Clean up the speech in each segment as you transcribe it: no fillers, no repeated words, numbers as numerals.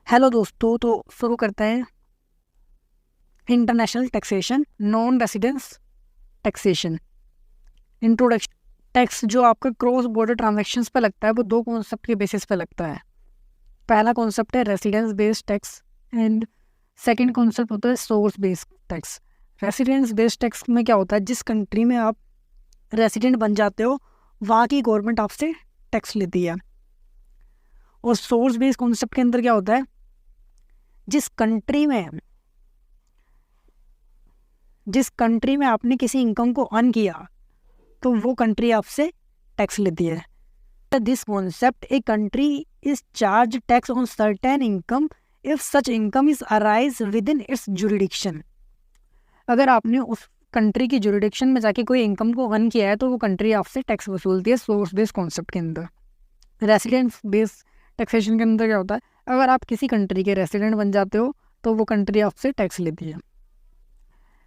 Hello दोस्तों, तो शुरू करते हैं। International taxation, non residence taxation. Introduction. Tax जो आपका क्रॉस बॉर्डर ट्रांजैक्शंस पे लगता है वो दो कॉन्सेप्ट के बेसिस पे लगता है। पहला कॉन्सेप्ट है residence based tax and second concept होता है source based tax. Residence based tax में क्या होता है, जिस कंट्री में आप रेसिडेंट बन जाते हो वहाँ की गवर्नमेंट आपसे टैक्स लेती है। और सोर्स बेस्ड कॉन्सेप्ट के अंदर क्या होता है, जिस कंट्री में आपने किसी इनकम को अर्न किया तो वो कंट्री आपसे टैक्स लेती है। This concept, a country is charge tax on certain income if such income is arise with in its jurisdiction. अगर आपने उस कंट्री की जुरिडिक्शन में जाके कोई इनकम को अर्न किया है तो वो कंट्री आपसे टैक्स वसूलती है। सोर्स बेस्ड कॉन्सेप्ट के अंदर रेसिडेंस बेस्ड टैक्सेशन के अंदर क्या होता है, अगर आप किसी कंट्री के रेसिडेंट बन जाते हो तो वो कंट्री आपसे टैक्स लेती है।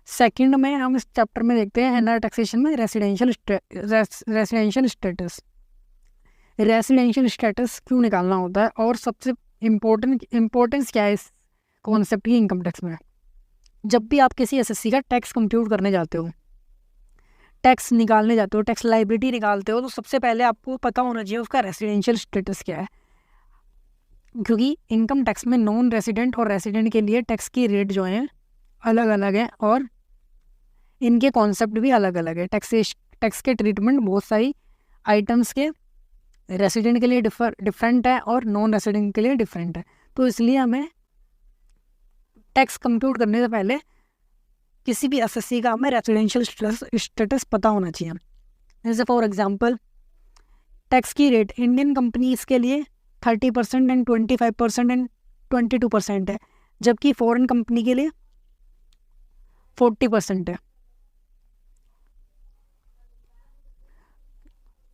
सेकंड में हम इस चैप्टर में देखते हैं एनआर टैक्सेशन में रेसिडेंशियल स्टेटस। रेसिडेंशियल स्टेटस क्यों निकालना होता है और सबसे इम्पोर्टेंस क्या है इस कॉन्सेप्ट की इनकम टैक्स में। जब भी आप किसी एसएससी का टैक्स कंप्यूट करने जाते हो, टैक्स निकालने जाते हो, टैक्स लाइबिलिटी निकालते हो, तो सबसे पहले आपको पता होना चाहिए उसका रेसिडेंशियल स्टेटस क्या है। क्योंकि इनकम टैक्स में नॉन रेसिडेंट और रेसिडेंट के लिए टैक्स की रेट जो है अलग अलग है और इनके कॉन्सेप्ट भी अलग अलग है। टैक्स के ट्रीटमेंट बहुत सारी आइटम्स के रेसिडेंट के लिए डिफरेंट है और नॉन रेसिडेंट के लिए डिफरेंट है। तो इसलिए हमें टैक्स कंप्यूट करने से पहले किसी भी एसएससी का हमें रेसिडेंशियल स्टेटस पता होना चाहिए। जैसे फॉर एग्जांपल टैक्स की रेट इंडियन कंपनीज के लिए 30% एंड 25% एंड 22% है, जबकि फॉरेन कंपनी के लिए 40% है।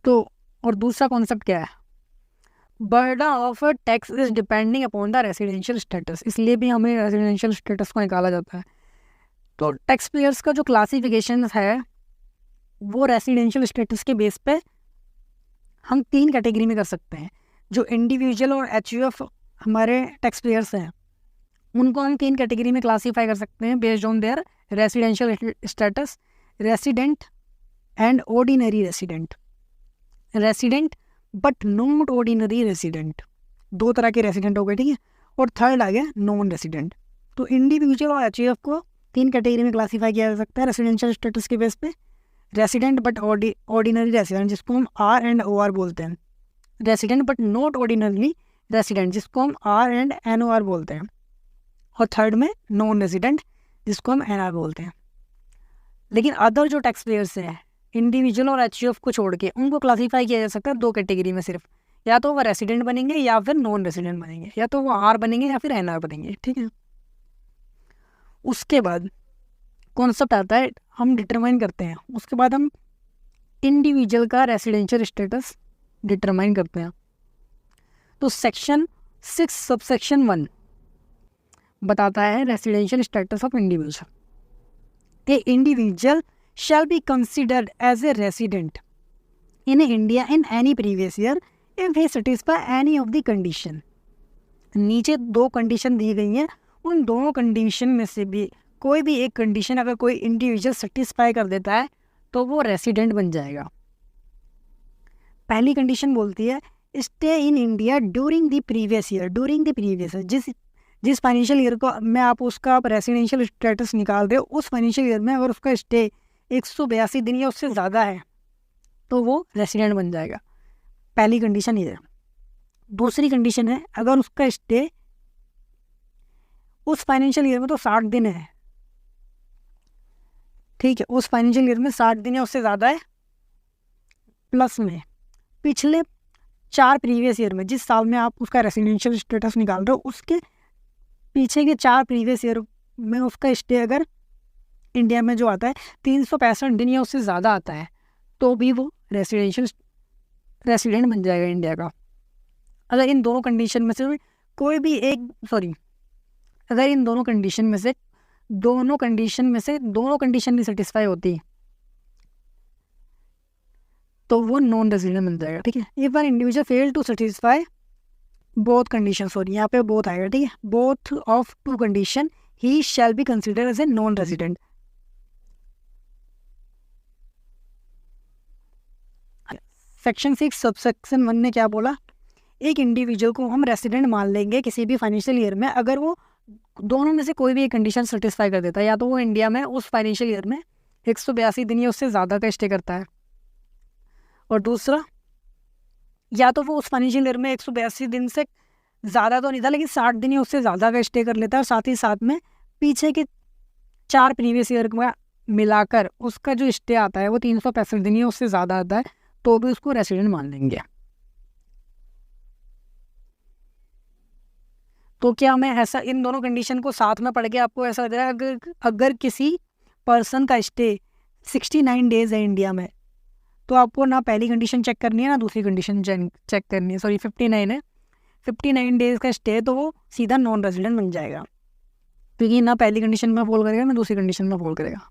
तो और दूसरा कॉन्सेप्ट क्या है, burden of tax is depending upon the residential status. इसलिए भी हमें रेसिडेंशियल स्टेटस को निकाला जाता है। तो टैक्स पेयर्स का जो क्लासिफिकेशन है वो रेसिडेंशियल स्टेटस के बेस पे हम 3 कैटेगरी में कर सकते हैं। जो इंडिविजुअल और एचयूएफ हमारे टैक्स पेयर्स हैं उनको हम 3 कैटेगरी में क्लासीफाई कर सकते हैं based on their residential status, resident and ordinary resident. Resident but not ordinary resident, 2 तरह के रेसिडेंट हो गए, ठीक है। और थर्ड आ गया नॉन रेसिडेंट। तो इंडिविजुअल और एचयूएफ को 3 कैटेगरी में क्लासीफाई किया जा सकता है रेसिडेंशियल स्टेटस के बेस पे। रेसिडेंट बट ऑर्डिनरी रेसिडेंट जिसको हम आर एंड ओ आर बोलते हैं, resident but not ordinary resident जिसको हम R and N O R बोलते हैं, और थर्ड में नॉन रेसिडेंट जिसको हम एन आर बोलते हैं। लेकिन अदर जो टैक्स पेयर्स हैं इंडिविजुअल और एचयूएफ को छोड़ के उनको क्लासीफाई किया जा सकता है 2 कैटेगरी में सिर्फ, या तो वो रेसिडेंट बनेंगे या फिर नॉन रेसिडेंट बनेंगे, या तो वो आर बनेंगे या फिर एन आर बनेंगे, ठीक है। उसके बाद कॉन्सेप्ट आता है, हम डिटरमाइन करते हैं, उसके बाद हम इंडिविजुअल का रेसिडेंशियल स्टेटस डिटरमाइन करते हैं। तो सेक्शन 6 सबसेक्शन 1 बताता है residential status of individual. A individual shall be considered as a resident in India in any previous year if he satisfy any of the condition। नीचे 2 condition दी गई हैं, उन दोनों कंडीशन में से भी कोई भी एक कंडीशन अगर कोई इंडिविजुअल सेटिस्फाई कर देता है तो वो रेसिडेंट बन जाएगा। पहली कंडीशन बोलती है stay in India during the previous year. जिस फाइनेंशियल ईयर को में आप उसका रेसिडेंशियल स्टेटस निकाल रहे हो उस फाइनेंशियल ईयर में अगर उसका स्टे 182 दिन या उससे ज़्यादा है तो वो रेसिडेंट बन जाएगा। पहली कंडीशन ये है। दूसरी कंडीशन है अगर उसका स्टे उस फाइनेंशियल ईयर में तो 60 दिन है, ठीक है, उस फाइनेंशियल ईयर में 60 दिन या उससे ज़्यादा है, प्लस में पिछले 4 प्रीवियस ईयर में, जिस साल में आप उसका रेसिडेंशियल स्टेटस निकाल रहे हो उसके पीछे के 4 प्रीवियस ईयर में उसका स्टे अगर इंडिया में जो आता है 365 दिन या उससे ज़्यादा आता है तो भी वो रेसिडेंट बन जाएगा इंडिया का। अगर इन दोनों कंडीशन में से कोई भी एक अगर इन दोनों कंडीशन में से दोनों कंडीशन नहीं सेटिस्फाई होती तो वो नॉन रेसिडेंट बन जाएगा, ठीक है। If an individual fail to satisfy both condition, sorry यहाँ पे बोथ आएगा, ठीक है, बोथ ऑफ टू कंडीशन ही shall be consider as a non resident. Section 6 subsection 1 ने क्या बोला, एक इंडिविजुअल को हम रेसिडेंट मान लेंगे किसी भी फाइनेंशियल ईयर में अगर वो दोनों में से कोई भी एक कंडीशन सेटिस्फाई कर देता है, या तो वो इंडिया में उस फाइनेंशियल ईयर में 182 दिन या उससे ज़्यादा का स्टे करता है, और दूसरा या तो वो उस फाइनेंशियल ईयर में 182 दिन से ज़्यादा तो नहीं था लेकिन 60 दिन या उससे ज़्यादा का स्टे कर लेता है, और साथ ही साथ में पीछे के 4 प्रीवियस ईयर में मिलाकर उसका जो स्टे आता है वो 365 दिन या उससे ज़्यादा आता है, तो भी उसको रेसिडेंट मान लेंगे। तो क्या मैं ऐसा इन दोनों कंडीशन को साथ में पढ़ के आपको ऐसा लग रहा है अगर किसी पर्सन का स्टे 69 डेज है इंडिया में, तो आपको ना पहली कंडीशन चेक करनी है ना दूसरी कंडीशन चेक करनी है, सॉरी 59 है, 59 डेज का स्टे, तो वो सीधा नॉन रेजिडेंट बन जाएगा, क्योंकि ना पहली कंडीशन में फॉल करेगा ना दूसरी कंडीशन में फॉल करेगा।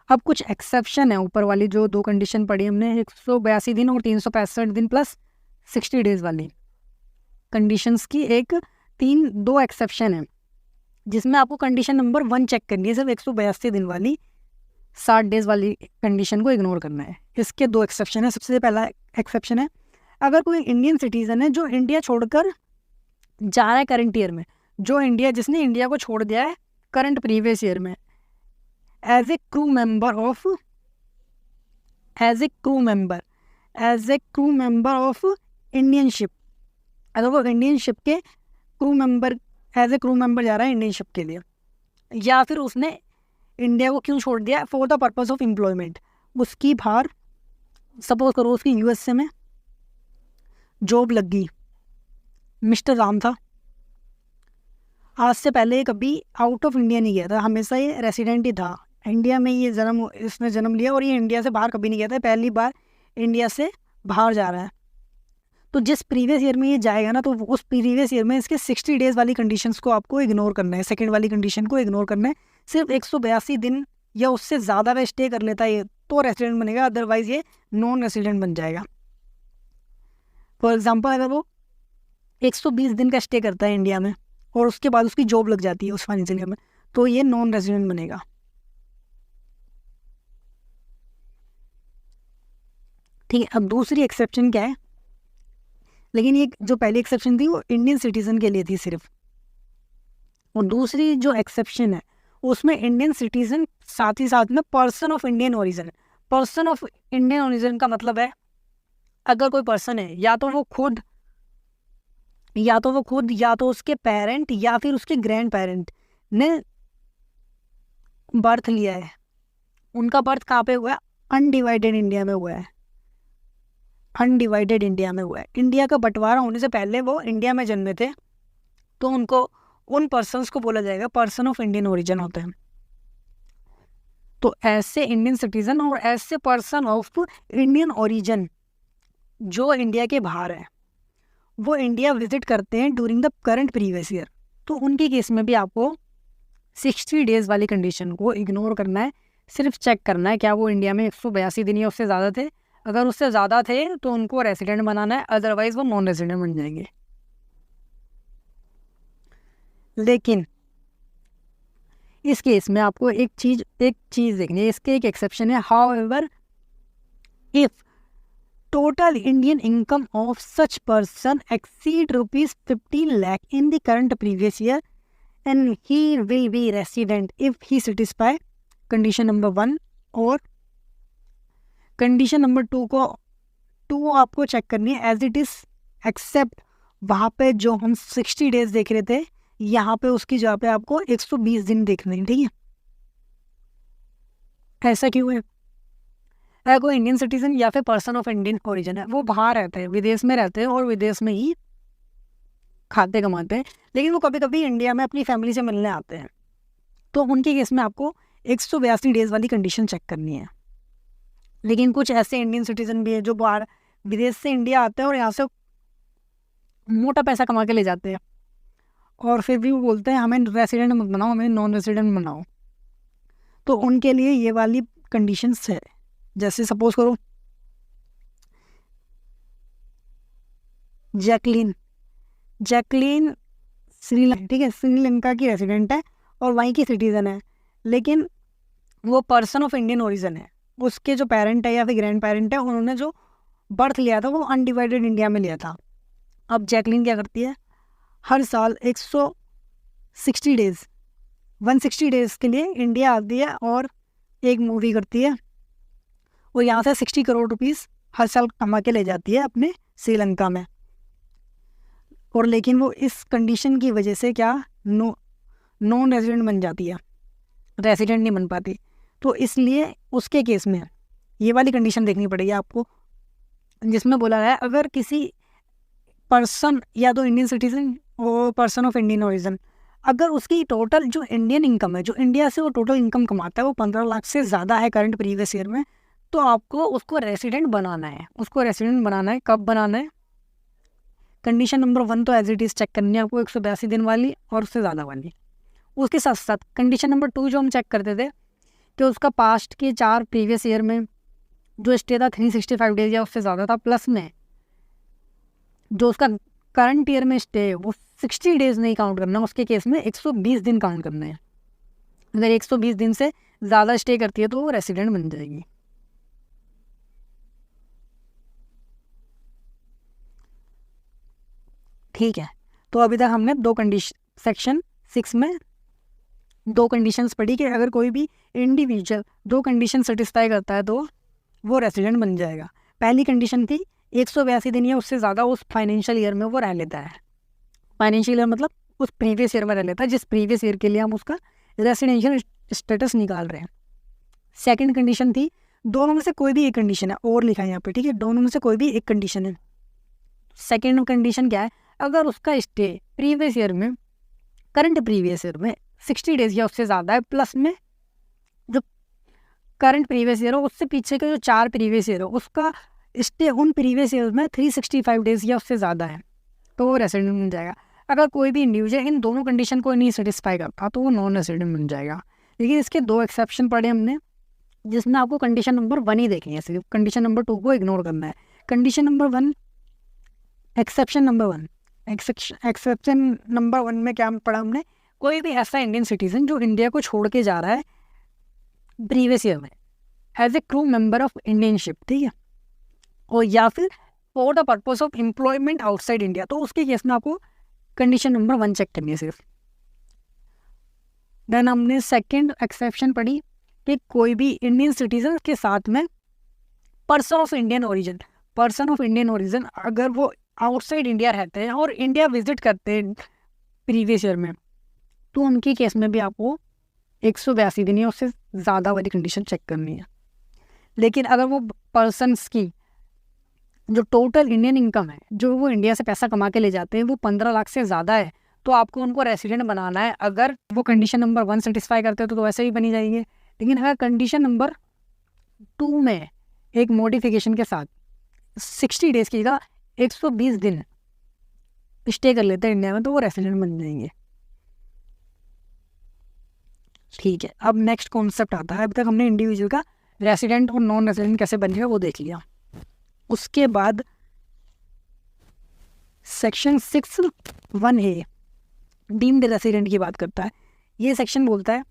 अब कुछ एक्सेप्शन है, ऊपर वाली जो 2 कंडीशन पढ़ी हमने 182 दिन और 365 दिन प्लस 60 डेज वाली कंडीशंस की दो एक्सेप्शन है, जिसमें आपको कंडीशन नंबर 1 चेक करनी है, सिर्फ 182 दिन वाली 60 डेज वाली कंडीशन को इग्नोर करना है। इसके 2 एक्सेप्शन है। सबसे पहला एक्सेप्शन है, अगर कोई इंडियन सिटीजन है जो इंडिया छोड़कर जा रहा है करंट ईयर में, जिसने इंडिया को छोड़ दिया है करंट प्रीवियस ईयर में, as a crew member of Indian ship, अगर वो इंडियन शिप के crew member as a crew member जा रहा है इंडियन शिप के लिए, या फिर उसने इंडिया को क्यों छोड़ दिया, for the purpose of employment, उसकी बाहर सपोज करो उसकी यूएसए में जॉब लग गई, मिस्टर राम था, आज से पहले कभी आउट ऑफ इंडिया नहीं गया था, हमेशा ये रेसिडेंट ही था, इंडिया में इसने जन्म लिया और ये इंडिया से बाहर कभी नहीं गया था, पहली बार इंडिया से बाहर जा रहा है, तो जिस प्रीवियस ईयर में ये जाएगा ना, तो उस प्रीवियस ईयर में इसके 60 डेज वाली कंडीशंस को आपको इग्नोर करना है, सेकंड वाली कंडीशन को इग्नोर करना है, सिर्फ 182 दिन या उससे ज़्यादा का स्टे कर लेता है ये तो रेसिडेंट बनेगा, अदरवाइज ये नॉन रेसिडेंट बन जाएगा। फॉर एग्जाम्पल अगर वो 120 दिन का स्टे करता है इंडिया में और उसके बाद उसकी जॉब लग जाती है उस फाइनेंशियल ईयर में, तो ये नॉन रेसिडेंट बनेगा। ठीक है, अब दूसरी एक्सेप्शन क्या है, लेकिन ये जो पहली एक्सेप्शन थी वो इंडियन सिटीजन के लिए थी सिर्फ, और दूसरी जो एक्सेप्शन है उसमें इंडियन सिटीजन साथ ही साथ में person of Indian origin. Person of Indian origin का मतलब है अगर कोई पर्सन है या तो वो खुद या तो उसके पेरेंट या फिर उसके ग्रैंड पेरेंट ने बर्थ लिया है, उनका बर्थ कहाँ पे हुआ है, अनडिवाइडेड इंडिया में हुआ है, इंडिया का बंटवारा होने से पहले वो इंडिया में जन्मे थे, तो उनको उन पर्सन्स को बोला जाएगा पर्सन ऑफ इंडियन ओरिजिन होते हैं। तो ऐसे इंडियन सिटीजन और ऐसे पर्सन ऑफ इंडियन ओरिजिन जो इंडिया के बाहर है, वो इंडिया विजिट करते हैं during the current previous year, तो उनके केस में भी आपको 60 डेज वाली कंडीशन को इग्नोर करना है, सिर्फ चेक करना है क्या वो इंडिया में 182 दिन या उससे ज़्यादा थे, अगर उससे ज़्यादा थे तो उनको रेसिडेंट बनाना है, अदरवाइज वो नॉन रेसिडेंट बन जाएंगे। लेकिन इस केस में आपको एक चीज़ देखनी है, इसके एक एक्सेप्शन है, however if total Indian income of such person exceed ₹15 lakh in the current previous year and he will be resident if he satisfy condition number 1, और कंडीशन नंबर 2 आपको चेक करनी है एज इट इज़, एक्सेप्ट वहाँ पे जो हम 60 days देख रहे थे, यहाँ पे उसकी जगह पे आपको 120 दिन देखने हैं। ठीक है, ऐसा क्यों है, अगर कोई इंडियन सिटीजन या फिर पर्सन ऑफ इंडियन ओरिजिन है, वो बाहर रहते हैं, विदेश में रहते हैं और विदेश में ही खाते कमाते हैं, लेकिन वो कभी कभी इंडिया में अपनी फैमिली से मिलने आते हैं, तो उनके केस में आपको 182 डेज वाली कंडीशन चेक करनी है। लेकिन कुछ ऐसे इंडियन सिटीजन भी है जो बाहर विदेश से इंडिया आते हैं और यहाँ से मोटा पैसा कमा के ले जाते हैं, और फिर भी वो बोलते हैं हमें रेसिडेंट मत बनाओ, हमें नॉन रेसिडेंट बनाओ, तो उनके लिए ये वाली कंडीशंस है। जैसे सपोज करो जैकलीन जैकलीन श्रीलंका, ठीक है, श्रीलंका की रेसिडेंट है और वहीं की सिटीज़न है, लेकिन वो पर्सन ऑफ इंडियन ओरिजिन है। उसके जो पेरेंट है या फिर ग्रैंड पेरेंट है, उन्होंने जो बर्थ लिया था वो अनडिवाइडेड इंडिया में लिया था। अब जैकलीन क्या करती है, हर साल 160 डेज़ 160 डेज़ के लिए इंडिया आती है और एक मूवी करती है, वो यहाँ से 60 करोड़ रुपीस हर साल कमा के ले जाती है अपने श्रीलंका में। और लेकिन वो इस कंडीशन की वजह से क्या नॉन रेजिडेंट बन जाती है, रेसिडेंट नहीं बन पाती। तो इसलिए उसके केस में ये वाली कंडीशन देखनी पड़ेगी आपको, जिसमें बोला है अगर किसी पर्सन या तो Indian citizen or person of Indian origin, अगर उसकी टोटल जो इंडियन इनकम है, जो इंडिया से वो टोटल इनकम कमाता है वो 15 लाख से ज़्यादा है करंट प्रीवियस ईयर में, तो आपको उसको रेसिडेंट बनाना है। उसको रेसिडेंट बनाना है, कब बनाना है? कंडीशन नंबर 1 तो एज इट इज़ चेक करनी है आपको, 182 दिन वाली और उससे ज़्यादा वाली। उसके साथ साथ कंडीशन नंबर 2 जो हम चेक करते थे कि उसका पास्ट के 4 प्रीवियस ईयर में जो स्टे था 365 डेज या उससे ज़्यादा था, प्लस में जो उसका करंट ईयर में स्टे है वो 60 डेज नहीं काउंट करना, उसके केस में 120 दिन काउंट करना है। अगर 120 दिन से ज़्यादा स्टे करती है तो वो रेसिडेंट बन जाएगी। ठीक है, तो अभी तक हमने सेक्शन 6 में 2 कंडीशंस पढ़ी कि अगर कोई भी इंडिविजुअल 2 कंडीशन सेटिस्फाई करता है तो वो रेसिडेंट बन जाएगा। पहली कंडीशन थी 182 दिन या उससे ज़्यादा उस फाइनेंशियल ईयर में वो रह लेता है। फाइनेंशियल ईयर मतलब उस प्रीवियस ईयर में रह लेता है जिस प्रीवियस ईयर के लिए हम उसका रेसिडेंशियल स्टेटस निकाल रहे हैं। सेकंड कंडीशन थी दोनों में से कोई भी एक कंडीशन है, और लिखा है यहाँ पे, ठीक है, दोनों में से कोई भी एक कंडीशन है। सेकंड कंडीशन क्या है, अगर उसका स्टे प्रीवियस ईयर में करंट प्रीवियस ईयर में 60 डेज या उससे ज़्यादा है, प्लस में जो करंट प्रीवियस ईयर हो उससे पीछे के जो 4 प्रीवियस ईयर हो उसका स्टे उन प्रीवियस ईयर में 365 डेज या उससे ज़्यादा है, तो वो रेसिडेंट बन जाएगा। अगर कोई भी इंडिविजुअल इन दोनों कंडीशन को नहीं सेटिस्फाई करता तो वो नॉन रेसिडेंट बन जाएगा। लेकिन इसके 2 एक्सेप्शन पढ़े हमने, जिसमें आपको कंडीशन नंबर 1 ही देखनी है, सिर्फ कंडीशन नंबर 2 को इग्नोर करना है। Condition number 1, exception number 1, exception number 1 में क्या पढ़ा हमने, कोई भी ऐसा इंडियन सिटीजन जो इंडिया को छोड़ के जा रहा है प्रीवियस ईयर में as a crew member of Indian ship, ठीक है, और या फिर for the purpose of employment outside India, तो उसके केस में आपको कंडीशन नंबर 1 चेक करनी है सिर्फ। देन हमने सेकंड एक्सेप्शन पढ़ी कि कोई भी इंडियन सिटीजन के साथ में पर्सन ऑफ इंडियन ओरिजिन अगर वो आउटसाइड इंडिया रहते हैं और इंडिया विजिट करते हैं प्रीवियस ईयर में, तो उनके केस में भी आपको 182 दिन या उससे ज़्यादा वाली कंडीशन चेक करनी है। लेकिन अगर वो पर्सन्स की जो टोटल इंडियन इनकम है, जो वो इंडिया से पैसा कमा के ले जाते हैं, वो 15 लाख से ज़्यादा है, तो आपको उनको रेसिडेंट बनाना है। अगर वो कंडीशन नंबर 1 सेटिस्फाई करते हो तो वैसे ही बनी जाएंगे। लेकिन अगर कंडीशन नंबर 2 में एक मॉडिफिकेशन के साथ 60 डेज़ की जगह 120 दिन स्टे कर लेते हैं इंडिया में, तो वो रेसिडेंट बन जाएंगे। ठीक है, अब नेक्स्ट कॉन्सेप्ट आता है। अभी तक हमने इंडिविजुअल का रेसिडेंट और नॉन रेसिडेंट कैसे बनेगा वो देख लिया। उसके बाद सेक्शन 6(1)(a) डीम्ड रेसिडेंट की बात करता है। ये सेक्शन बोलता है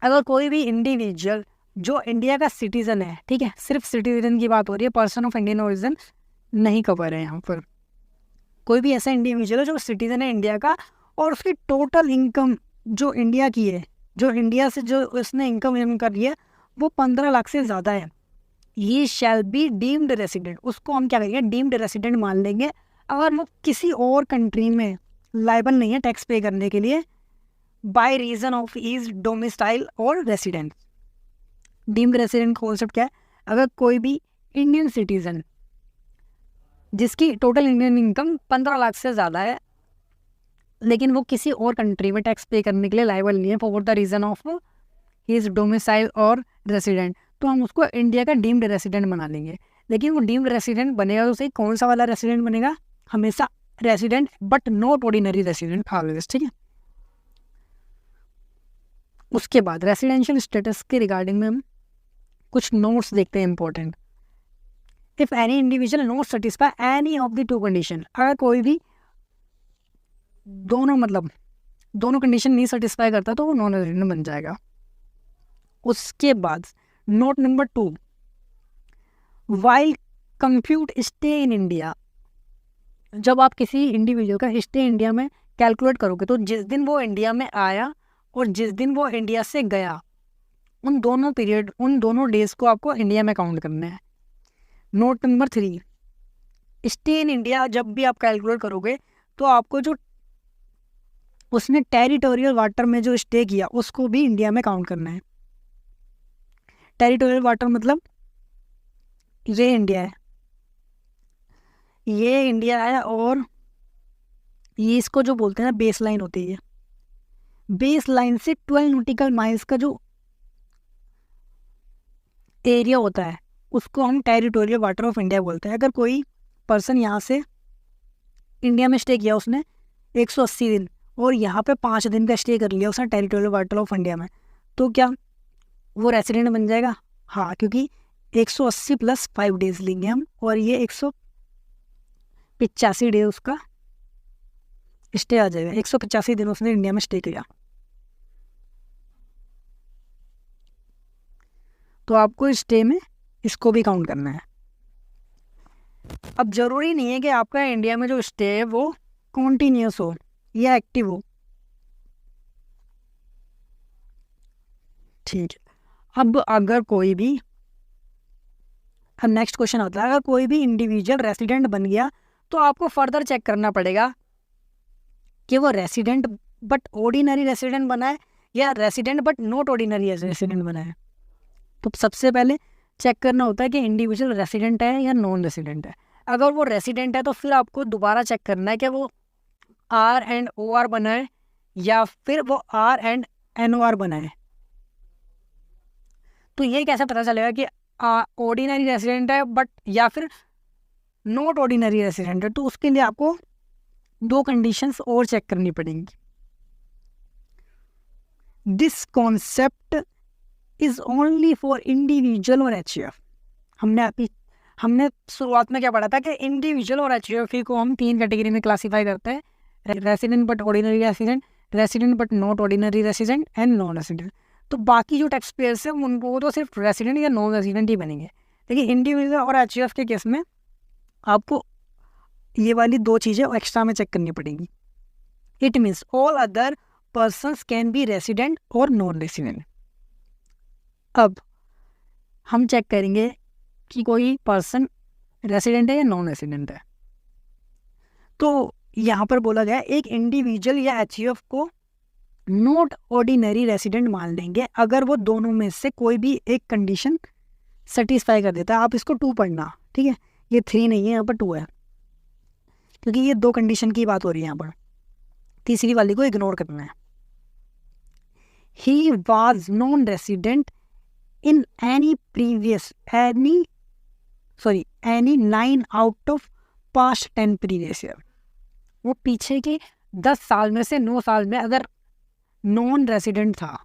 अगर कोई भी इंडिविजुअल जो इंडिया का सिटीज़न है, ठीक है, सिर्फ सिटीजन की बात हो रही है, पर्सन ऑफ इंडियन ओरिजिन नहीं कवर है यहाँ पर, कोई भी ऐसा इंडिविजुअल है जो सिटीज़न है इंडिया का और उसकी टोटल इनकम जो इंडिया की है, जो इंडिया से जो उसने इनकम अर्न कर रही है वो 15 लाख से ज़्यादा है, ये शैल बी डीम्ड रेसिडेंट। उसको हम क्या करेंगे, डीम्ड रेसिडेंट मान लेंगे अगर वो किसी और कंट्री में लायबल नहीं है टैक्स पे करने के लिए by reason of his domicile और रेसिडेंट। डीम्ड रेसिडेंट कॉन्सेप्ट क्या है, अगर कोई भी इंडियन सिटीज़न जिसकी टोटल इंडियन इनकम 15 लाख से ज़्यादा है लेकिन वो किसी और कंट्री में टैक्स पे करने के लिए लायबल नहीं है for the reason of his domicile और रेसिडेंट, तो हम उसको इंडिया का डीम्ड रेसिडेंट बना लेंगे। लेकिन वो डीम्ड रेसिडेंट बनेगा तो सही, कौन सा वाला रेसिडेंट बनेगा, हमेशा resident but not ordinary resident always, ठीक है। उसके बाद रेसिडेंशियल स्टेटस के रिगार्डिंग में हम कुछ नोट्स देखते हैं important. If any individual not satisfy any of the two condition, अगर कोई भी दोनों कंडीशन नहीं सेटिस्फाई करता तो वो नॉन रेजिडेंट बन जाएगा। उसके बाद note number 2, while compute stay in India, जब आप किसी इंडिविजुअल का स्टे इंडिया में कैलकुलेट करोगे तो जिस दिन वो इंडिया में आया और जिस दिन वो इंडिया से गया, उन दोनों डेज को आपको इंडिया में काउंट करना है। Note number 3, stay in India जब भी आप कैलकुलेट करोगे तो आपको जो उसने टेरिटोरियल वाटर में जो स्टे किया उसको भी इंडिया में काउंट करना है। टेरिटोरियल वाटर मतलब ये इंडिया है और ये इसको जो बोलते हैं ना बेस लाइन होती है, बेस लाइन से 12 नॉटिकल माइल्स का जो एरिया होता है उसको हम टेरिटोरियल वाटर ऑफ इंडिया बोलते हैं। अगर कोई पर्सन यहाँ से इंडिया में स्टे किया उसने 180 दिन और यहाँ पे 5 दिन का स्टे कर लिया उसने टेरिटोरियल वाटर ऑफ इंडिया में, तो क्या वो रेसिडेंट बन जाएगा? हाँ, क्योंकि 180 + 5 डेज लेंगे हम और ये 185 डे उसका स्टे आ जाएगा। 185 दिन उसने इंडिया में स्टे किया, तो आपको स्टे में इसको भी काउंट करना है। अब जरूरी नहीं है कि आपका इंडिया में जो स्टे है वो कॉन्टिन्यूस हो या एक्टिव हो, ठीक है। अब नेक्स्ट क्वेश्चन आता है, अगर कोई भी इंडिविजुअल रेसिडेंट बन गया तो आपको फर्दर चेक करना पड़ेगा कि वो रेसिडेंट बट ऑर्डिनरी रेसिडेंट बना है या resident but not ordinary resident बना है। तो सबसे पहले चेक करना होता है कि इंडिविजुअल रेसिडेंट है या नॉन रेसिडेंट है। अगर वो रेसिडेंट है तो फिर आपको दोबारा चेक करना है कि वो R&OR बना है या फिर वो R&NOR बना है। तो ये कैसे पता चलेगा कि ऑर्डिनरी रेसिडेंट है बट या फिर नॉट ऑर्डिनरी रेसिडेंट है? तो उसके लिए आपको 2 कंडीशंस और चेक करनी पड़ेंगी। This concept is only for individual और HUF। हमने शुरुआत में क्या पढ़ा था कि इंडिविजुअल और HUF को हम 3 कैटेगरी में क्लासीफाई करते हैं, resident but ordinary resident, resident but not ordinary resident and non resident. तो बाकी जो टैक्स पेयर्स हैं उनको तो सिर्फ रेसिडेंट या नॉन रेसिडेंट ही बनेंगे, लेकिन इंडिविजुअल और HUF के केस में आपको ये वाली 2 चीज़ें एक्स्ट्रा में चेक करनी पड़ेंगी। It means all other persons can be resident और नॉन रेसिडेंट। अब हम चेक करेंगे कि कोई पर्सन रेसिडेंट है या नॉन रेसिडेंट है। तो यहाँ पर बोला गया एक इंडिविजुअल या HUF को नॉट ऑर्डिनरी रेसिडेंट मान लेंगे अगर वो दोनों में से कोई भी एक कंडीशन सेटिस्फाई कर देता है। आप इसको 2 पढ़ना, ठीक है, ये 3 नहीं है, यहाँ पर 2 है, क्योंकि ये 2 कंडीशन की बात हो रही है। यहाँ पर तीसरी वाली को इग्नोर करना है। He was non resident in any 9 out of past 10 previous year. वो पीछे के 10 साल में से 9 साल में अगर नॉन रेसिडेंट था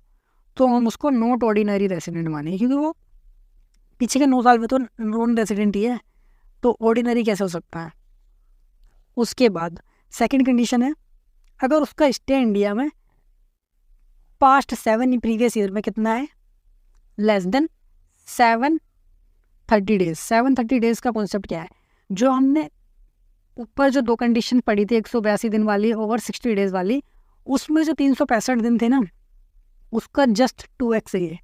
तो हम उसको नॉट ऑर्डिनरी रेसिडेंट माने, क्योंकि वो पीछे के 9 साल में तो नॉन रेसिडेंट ही है, तो ऑर्डिनरी कैसे हो सकता है। उसके बाद सेकंड कंडीशन है, अगर उसका स्टे इंडिया में पास्ट 7 प्रीवियस ईयर में कितना है, लेस देन 730 डेज। 730 डेज का कॉन्सेप्ट क्या है? जो हमने ऊपर जो 2 कंडीशन पढ़ी थी 182 दिन वाली और 60 डेज वाली, उसमें जो 365 दिन थे ना, उसका जस्ट 2x है,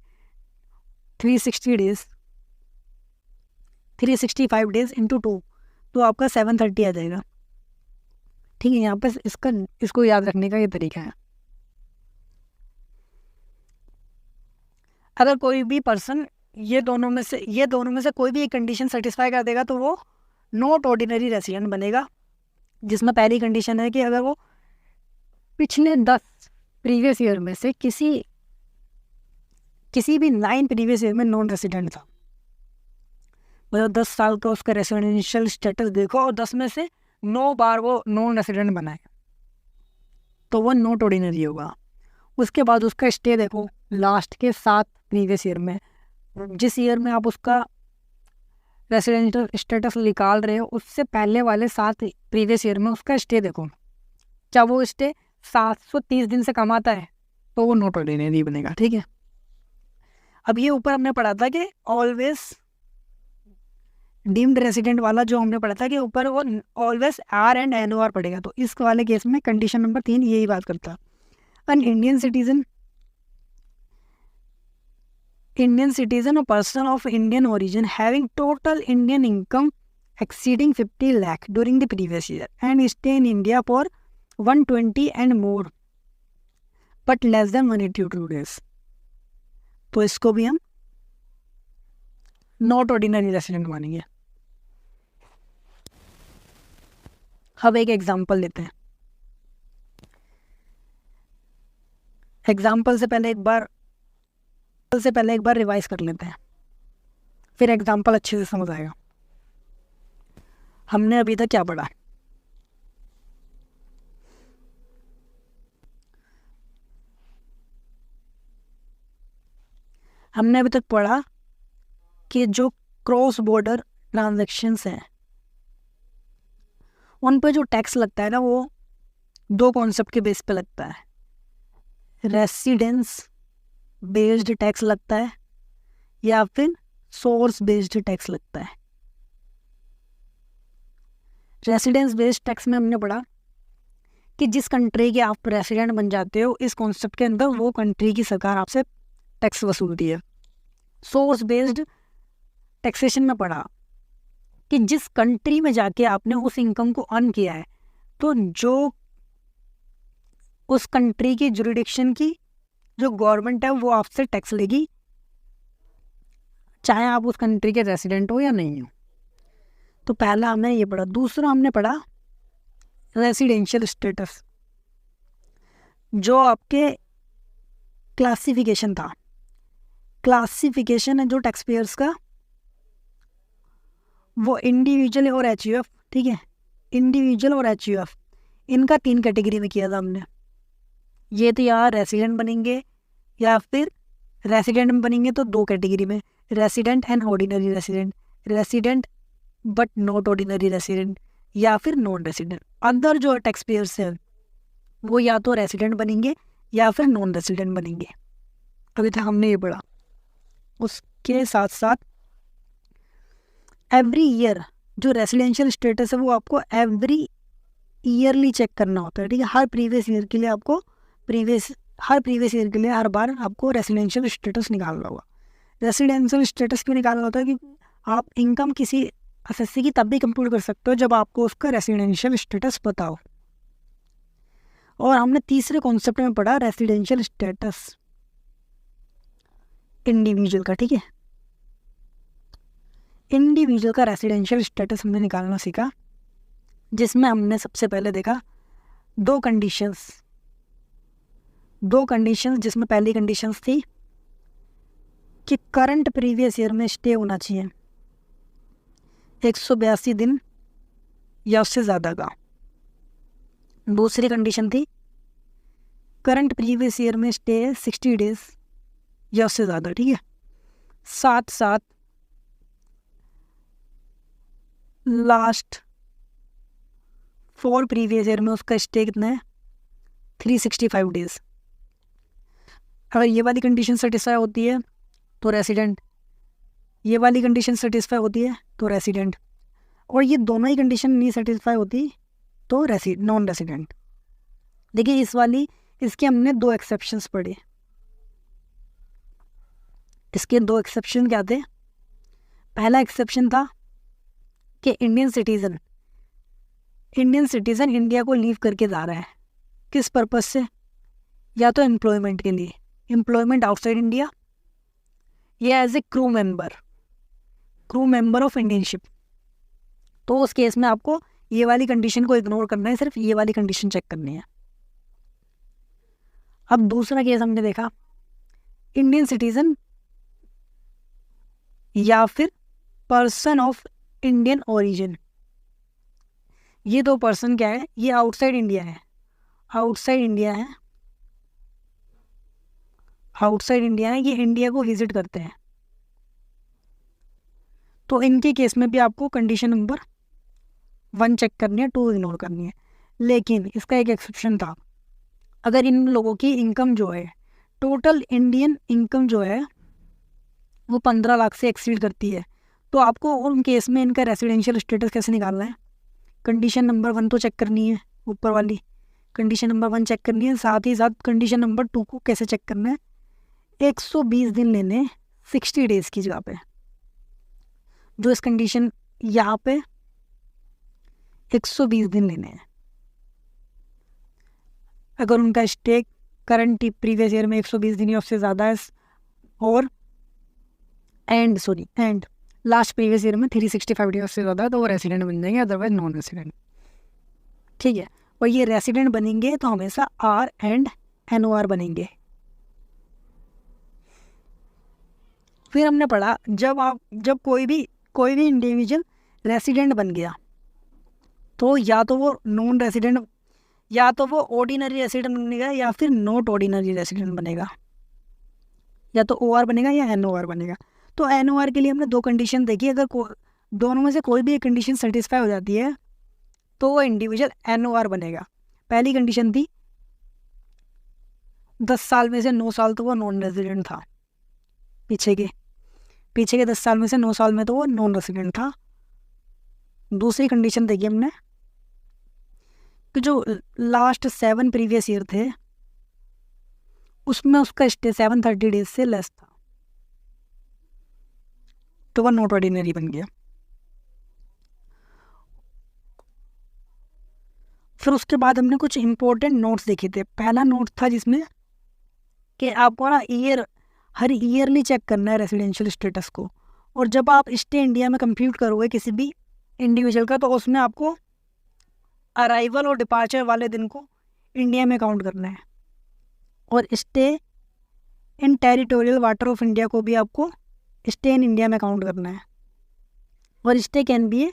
360 डेज, 365 डेज इंटू 2, तो आपका 730 आ जाएगा। ठीक है, यहाँ पे इसको याद रखने का ये तरीका है। अगर कोई भी पर्सन ये दोनों में से कोई भी एक कंडीशन सेटिस्फाई कर देगा तो वो नॉट ऑर्डिनरी रेसिडेंट बनेगा, जिसमें पहली कंडीशन है कि अगर वो पिछले 10 प्रीवियस ईयर में से किसी भी 9 प्रीवियस ईयर में नॉन रेसिडेंट था, मतलब 10 साल का उसका रेसिडेंशियल स्टेटस देखो और 10 में से 9 बार वो नॉन रेसिडेंट बनाए, तो वो नॉट ऑर्डिनरी होगा। उसके बाद उसका स्टे देखो लास्ट के 7 प्रीवियस ईयर में, जिस ईयर में आप उसका रेसिडेंशियल स्टेटस निकाल रहे हो उससे पहले वाले 7 प्रीवियस ईयर में उसका स्टे देखो, जब वो स्टे 730 दिन से कम आता है तो वो नॉट ऑर्डिनरी बनेगा। ठीक है, अब ये ऊपर हमने पढ़ा था कि ऑलवेज डीम्ड रेसिडेंट वाला जो हमने पढ़ा था कि ऊपर वो always R and N O R पड़ेगा, तो इस वाले केस में कंडीशन नंबर 3 यही बात करता। An Indian citizen or person of Indian origin having total Indian income exceeding 50 lakh during the previous year and stay in India for 120 and more but less than 182 days, तो इसको भी हम not ordinary resident मानेंगे। अब एक example लेते हैं। Example से पहले एक बार रिवाइज कर लेते हैं, फिर एग्जांपल अच्छे से समझ आएगा। हमने अभी तक क्या पढ़ा? हमने अभी तक पढ़ा कि जो क्रॉस बॉर्डर ट्रांजैक्शंस हैं उन पर जो टैक्स लगता है ना, वो 2 कॉन्सेप्ट के बेस पे लगता है। रेसिडेंस बेस्ड टैक्स लगता है या फिर सोर्स बेस्ड टैक्स लगता है। रेसिडेंस बेस्ड टैक्स में हमने पढ़ा कि जिस कंट्री के आप रेसिडेंट बन जाते हो, इस कॉन्सेप्ट के अंदर वो कंट्री की सरकार आपसे टैक्स वसूलती है। सोर्स बेस्ड टैक्सेशन में पढ़ा कि जिस कंट्री में जाके आपने उस इनकम को अर्न किया है, तो जो उस कंट्री की जुरिडिक्शन की जो गवर्नमेंट है वो आपसे टैक्स लेगी, चाहे आप उस कंट्री के रेसिडेंट हो या नहीं हो। तो पहला हमने ये पढ़ा। दूसरा हमने पढ़ा रेसिडेंशियल स्टेटस, जो आपके क्लासिफिकेशन था। क्लासिफिकेशन है जो टैक्स पेयर्स का, वो इंडिविजुअल और एचयूएफ, ठीक है, इंडिविजुअल और एचयूएफ इनका 3 कैटेगरी में किया था हमने। ये तो यार रेसिडेंट बनेंगे या फिर रेसिडेंट में बनेंगे तो 2 कैटेगरी में, resident and ordinary resident, resident but not ordinary resident, या फिर नॉन रेसिडेंट। अदर जो टैक्स पेयर्स हैं वो या तो रेसिडेंट बनेंगे या फिर नॉन रेसिडेंट बनेंगे। अभी तक हमने ये पढ़ा। उसके साथ साथ एवरी ईयर जो रेसिडेंशियल स्टेटस है वो आपको एवरी ईयरली चेक करना होता है। ठीक है, हर प्रीवियस ईयर के लिए हर बार आपको रेसिडेंशियल स्टेटस निकालना होगा। रेसिडेंशियल स्टेटस क्यों निकालना होता है? कि आप इनकम किसी एसएससी की तब भी कंप्यूट कर सकते हो जब आपको उसका रेसिडेंशियल स्टेटस पता हो। और हमने तीसरे कॉन्सेप्ट में पढ़ा रेसिडेंशियल स्टेटस इंडिविजुअल का। ठीक है, इंडिविजुअल का रेसिडेंशियल स्टेटस हमने निकालना सीखा, जिसमें हमने सबसे पहले देखा 2 कंडीशंस, जिसमें पहली कंडीशंस थी कि करंट प्रीवियस ईयर में स्टे होना चाहिए 182 दिन या उससे ज़्यादा का। दूसरी कंडीशन थी करंट प्रीवियस ईयर में स्टे 60 डेज या उससे ज़्यादा। ठीक है, साथ साथ लास्ट 4 प्रीवियस ईयर में उसका स्टे कितना है? 365 डेज। अगर ये वाली कंडीशन सेटिस्फाई होती है तो रेसिडेंट, ये वाली कंडीशन सेटिस्फाई होती है तो रेसिडेंट, और ये दोनों ही कंडीशन नहीं सेटिस्फाई होती तो नॉन रेसिडेंट। देखिए इसके हमने 2 एक्सेप्शंस पढ़े। इसके 2 एक्सेप्शन क्या थे? पहला एक्सेप्शन था कि इंडियन सिटीज़न इंडिया को लीव करके जा रहा है, किस पर्पस से? या तो एम्प्लॉयमेंट के लिए, एम्प्लॉयमेंट आउटसाइड इंडिया, या as a crew member of Indian ship. तो उस केस में आपको ये वाली कंडीशन को इग्नोर करना है, सिर्फ ये वाली कंडीशन चेक करनी है। अब दूसरा केस हमने देखा इंडियन सिटीज़न या फिर पर्सन ऑफ इंडियन ओरिजिन। ये 2 पर्सन क्या है? ये आउटसाइड इंडिया है, ये इंडिया को विजिट करते हैं। तो इनके केस में भी आपको कंडीशन नंबर 1 चेक करनी है, 2 इग्नोर करनी है। लेकिन इसका एक एक्सेप्शन था, अगर इन लोगों की इनकम जो है, टोटल इंडियन इनकम जो है वो 15 लाख से एक्सीड करती है, तो आपको उन केस में इनका रेसिडेंशियल स्टेटस कैसे निकालना है? कंडीशन नंबर 1 तो चेक करनी है, ऊपर वाली कंडीशन नंबर 1 चेक करनी है, साथ ही साथ कंडीशन नंबर 2 को कैसे चेक करना है? 120 दिन लेने 60 डेज़ की जगह पे, जो इस कंडीशन यहाँ पे 120 दिन लेने हैं। अगर उनका स्टे करंट प्रीवियस ईयर में 120 दिन या उससे ज़्यादा है, और एंड लास्ट प्रीवियस ईयर में 365 डेज से ज़्यादा है, तो वो रेसिडेंट बन जाएंगे, अदरवाइज नॉन रेसिडेंट। ठीक है, और ये रेसिडेंट बनेंगे तो हमेशा आर एंड NOR बनेंगे। फिर हमने पढ़ा जब कोई भी इंडिविजुअल रेसिडेंट बन गया, तो या तो वो नॉन रेसिडेंट, या तो वो ऑर्डिनरी रेसिडेंट बनेगा या फिर नॉट ऑर्डिनरी रेसिडेंट बनेगा, या तो OR बनेगा या NOR बनेगा। तो NOR के लिए हमने 2 कंडीशन देखी, अगर दोनों में से कोई भी एक कंडीशन सेटिस्फाई हो जाती है तो वो इंडिविजुअल NOR बनेगा। पहली कंडीशन थी 10 साल में से 9 साल तो वो नॉन रेसिडेंट था, पीछे के 10 साल में से 9 साल में तो वो नॉन रेसिडेंट था। दूसरी कंडीशन देखी हमने कि जो लास्ट 7 प्रीवियस ईयर थे उसमें उसका स्टे 730 डेज से लेस था, तो वह नॉट ऑर्डिनरी बन गया। फिर उसके बाद हमने कुछ इंपॉर्टेंट नोट्स देखे थे। पहला नोट था जिसमें कि आपको ना हर ईयरली चेक करना है रेसिडेंशियल स्टेटस को, और जब आप स्टे इंडिया में कंप्यूट करोगे किसी भी इंडिविजुअल का, तो उसमें आपको अराइवल और डिपार्चर वाले दिन को इंडिया में काउंट करना है, और stay in territorial water of India को भी आपको स्टे इन इंडिया में काउंट करना है, और stay can be a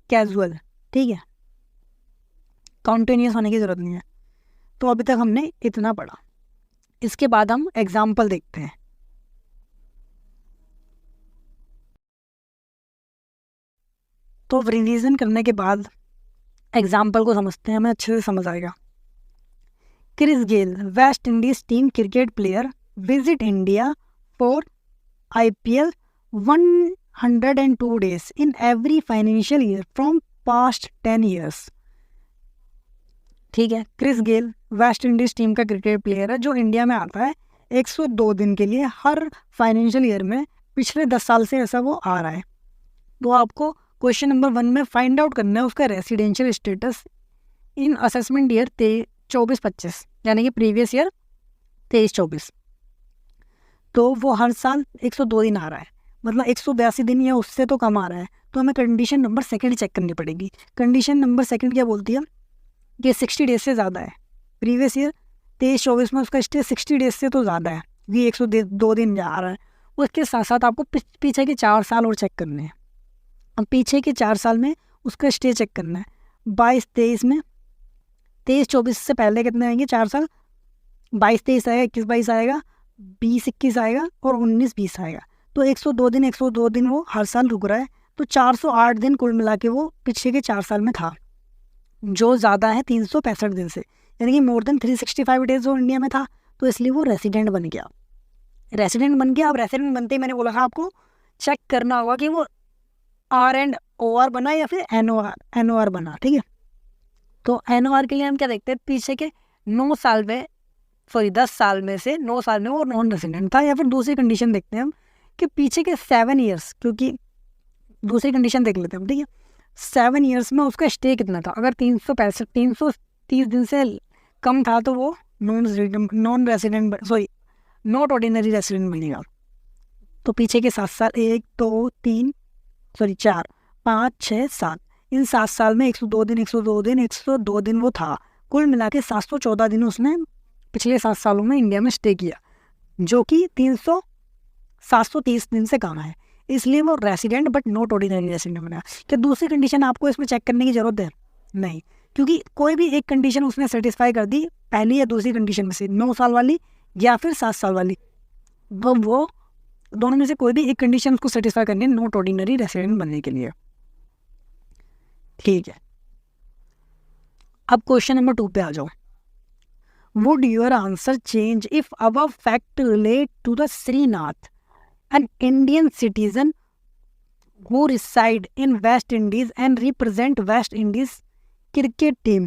casual. ठीक है, कॉन्टिन्यूस होने की ज़रूरत नहीं है। तो अभी तक हमने इतना पढ़ा। इसके बाद हम एग्जाम्पल देखते हैं। तो रिवीजन करने के बाद एग्जाम्पल को समझते हैं, हमें अच्छे से समझ आएगा। Chris Gayle, West Indies team cricket player, visit India for IPL 102 days in every financial year from past 10 years। ठीक है, Chris Gayle West Indies team का क्रिकेट प्लेयर है जो इंडिया में आता है 102 दिन के लिए हर फाइनेंशियल ईयर में, पिछले 10 साल से ऐसा वो आ रहा है। तो आपको क्वेश्चन नंबर 1 में फाइंड आउट करना है उसका residential status in assessment year 24-25, यानी कि प्रीवियस ईयर 23-24। तो वो हर साल 102 दिन आ रहा है, मतलब 182 दिन या उससे तो कम आ रहा है, तो हमें कंडीशन नंबर 2 चेक करनी पड़ेगी। कंडीशन नंबर 2 क्या बोलती है कि 60 डेज से ज़्यादा है, प्रीवियस ईयर 23-24 में उसका स्टे 60 डेज से तो ज़्यादा है, ये 102 दिन जा रहा है। उसके साथ साथ आपको पीछे के 4 साल और चेक करने हैं। अब पीछे के 4 साल में उसका स्टे चेक करना है। 22-23 में 23-24 से पहले कितने आएंगे 4 साल, 22-23 आएगा, 21-22 आएगा, 20-21 आएगा और 19-20 आएगा। तो 102 दिन वो हर साल रुक रहा है, तो 408 दिन कुल मिला के वो पिछले के 4 साल में था, जो ज़्यादा है 365 दिन से, यानी कि मोर देन 365 डेज वो इंडिया में था, तो इसलिए वो रेसिडेंट बन गया। अब रेसिडेंट बनते ही मैंने बोला था आपको चेक करना होगा कि वो R एंड OR बना या फिर NOR बना। ठीक है, तो NOR के लिए हम क्या देखते हैं, पीछे के 10 साल में से 9 साल में वो नॉन रेसिडेंट था, या फिर दूसरी कंडीशन देखते हैं हम कि पीछे के 7 ईयर्स, क्योंकि दूसरी कंडीशन देख लेते हैं हम। ठीक है, 7 ईयर्स में उसका स्टे कितना था, अगर 330 दिन से कम था तो वो नॉट ऑर्डिनरी रेसिडेंट बनेगा। तो पीछे के 7 साल, 1 2 3 4 5 6 7, इन 7 साल में 102 दिन वो था, कुल मिला के 714 दिन उसने पिछले 7 सालों में इंडिया में स्टे किया, जो कि 730 दिन से कम है, इसलिए वो resident but not ordinary resident बना। क्या दूसरी कंडीशन आपको इसमें चेक करने की ज़रूरत है? नहीं, क्योंकि कोई भी एक कंडीशन उसने सेटिस्फाई कर दी, पहली या दूसरी कंडीशन में से, 9 साल वाली या फिर 7 साल वाली, तो वो दोनों में से कोई भी एक कंडीशन को सेटिस्फाई करनी है नॉट ऑर्डिनरी रेसिडेंट बनने के लिए। ठीक है, अब क्वेश्चन नंबर 2 पे आ जाओ। Would your answer change if above fact relate to the Srinath, an Indian citizen who reside in West Indies and represent West Indies cricket team?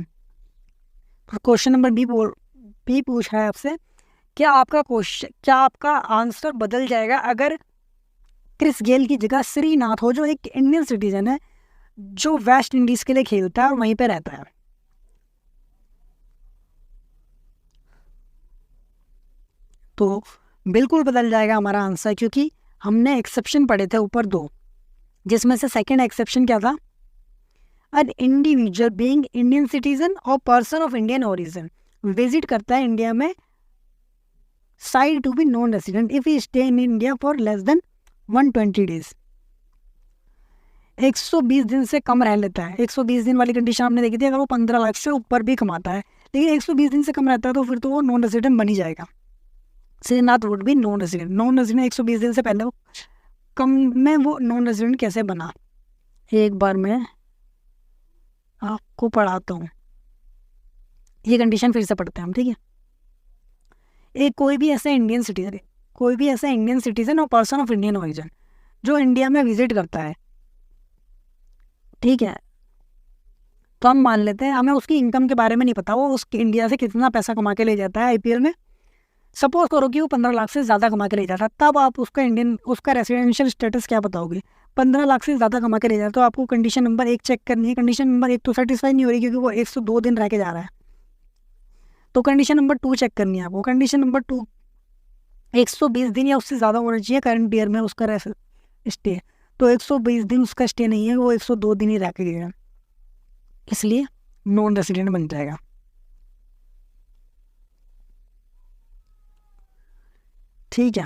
Question number B पूछा है आपसे, क्या आपका आंसर बदल जाएगा अगर क्रिस गेल की जगह श्रीनाथ हो, जो एक इंडियन सिटीजन है जो वेस्ट इंडीज के लिए खेलता है और वहीं पे रहता है? तो बिल्कुल बदल जाएगा हमारा आंसर, क्योंकि हमने एक्सेप्शन पढ़े थे ऊपर 2, जिसमें से सेकंड एक्सेप्शन क्या था? An individual being Indian citizen or person of Indian origin visit करता है इंडिया में said to be non resident if he stay in India for less than 120 days. 120 दिन से कम रह लेता है। 120 दिन वाली कंडीशन आपने देखी थी, अगर वो 15 लाख से ऊपर भी कमाता है, लेकिन 120 दिन से कम रहता है तो फिर तो वो नॉन रेसिडेंट बन ही जाएगा। Srinath would be non resident. Non resident 120 दिन से पहले वो कम में वो नॉन रेजिडेंट कैसे बना, एक बार मैं आपको पढ़ाता हूँ। ये कंडीशन फिर से पढ़ते हैं हम, ठीक है। एक कोई भी ऐसा Indian citizen or person of Indian origin जो इंडिया में विजिट करता है, ठीक है, तो हम मान लेते हैं हमें उसकी इनकम के बारे में नहीं पता, वो उसके इंडिया से कितना पैसा कमा के ले जाता है आईपीएल में। सपोज करो कि वो 15 लाख से ज़्यादा कमा के ले जाता है, तब आप उसका रेसिडेंशियल स्टेटस क्या बताओगे? 15 लाख से ज़्यादा कमा के ले जाता, तो आपको कंडीशन नंबर 1 चेक करनी है। कंडीशन नंबर 1 तो सेटिस्फाई नहीं हो रही क्योंकि वो 102 दिन रह के जा रहा है, तो कंडीशन नंबर 2 चेक करनी है आपको। कंडीशन नंबर 2 120 दिन या उससे ज़्यादा होना चाहिए करंट ईयर में उसका स्टे, तो 120 दिन उसका स्टे नहीं है, वो 102 दिन ही रह के गया, इसलिए नॉन रेसिडेंट बन जाएगा। ठीक है,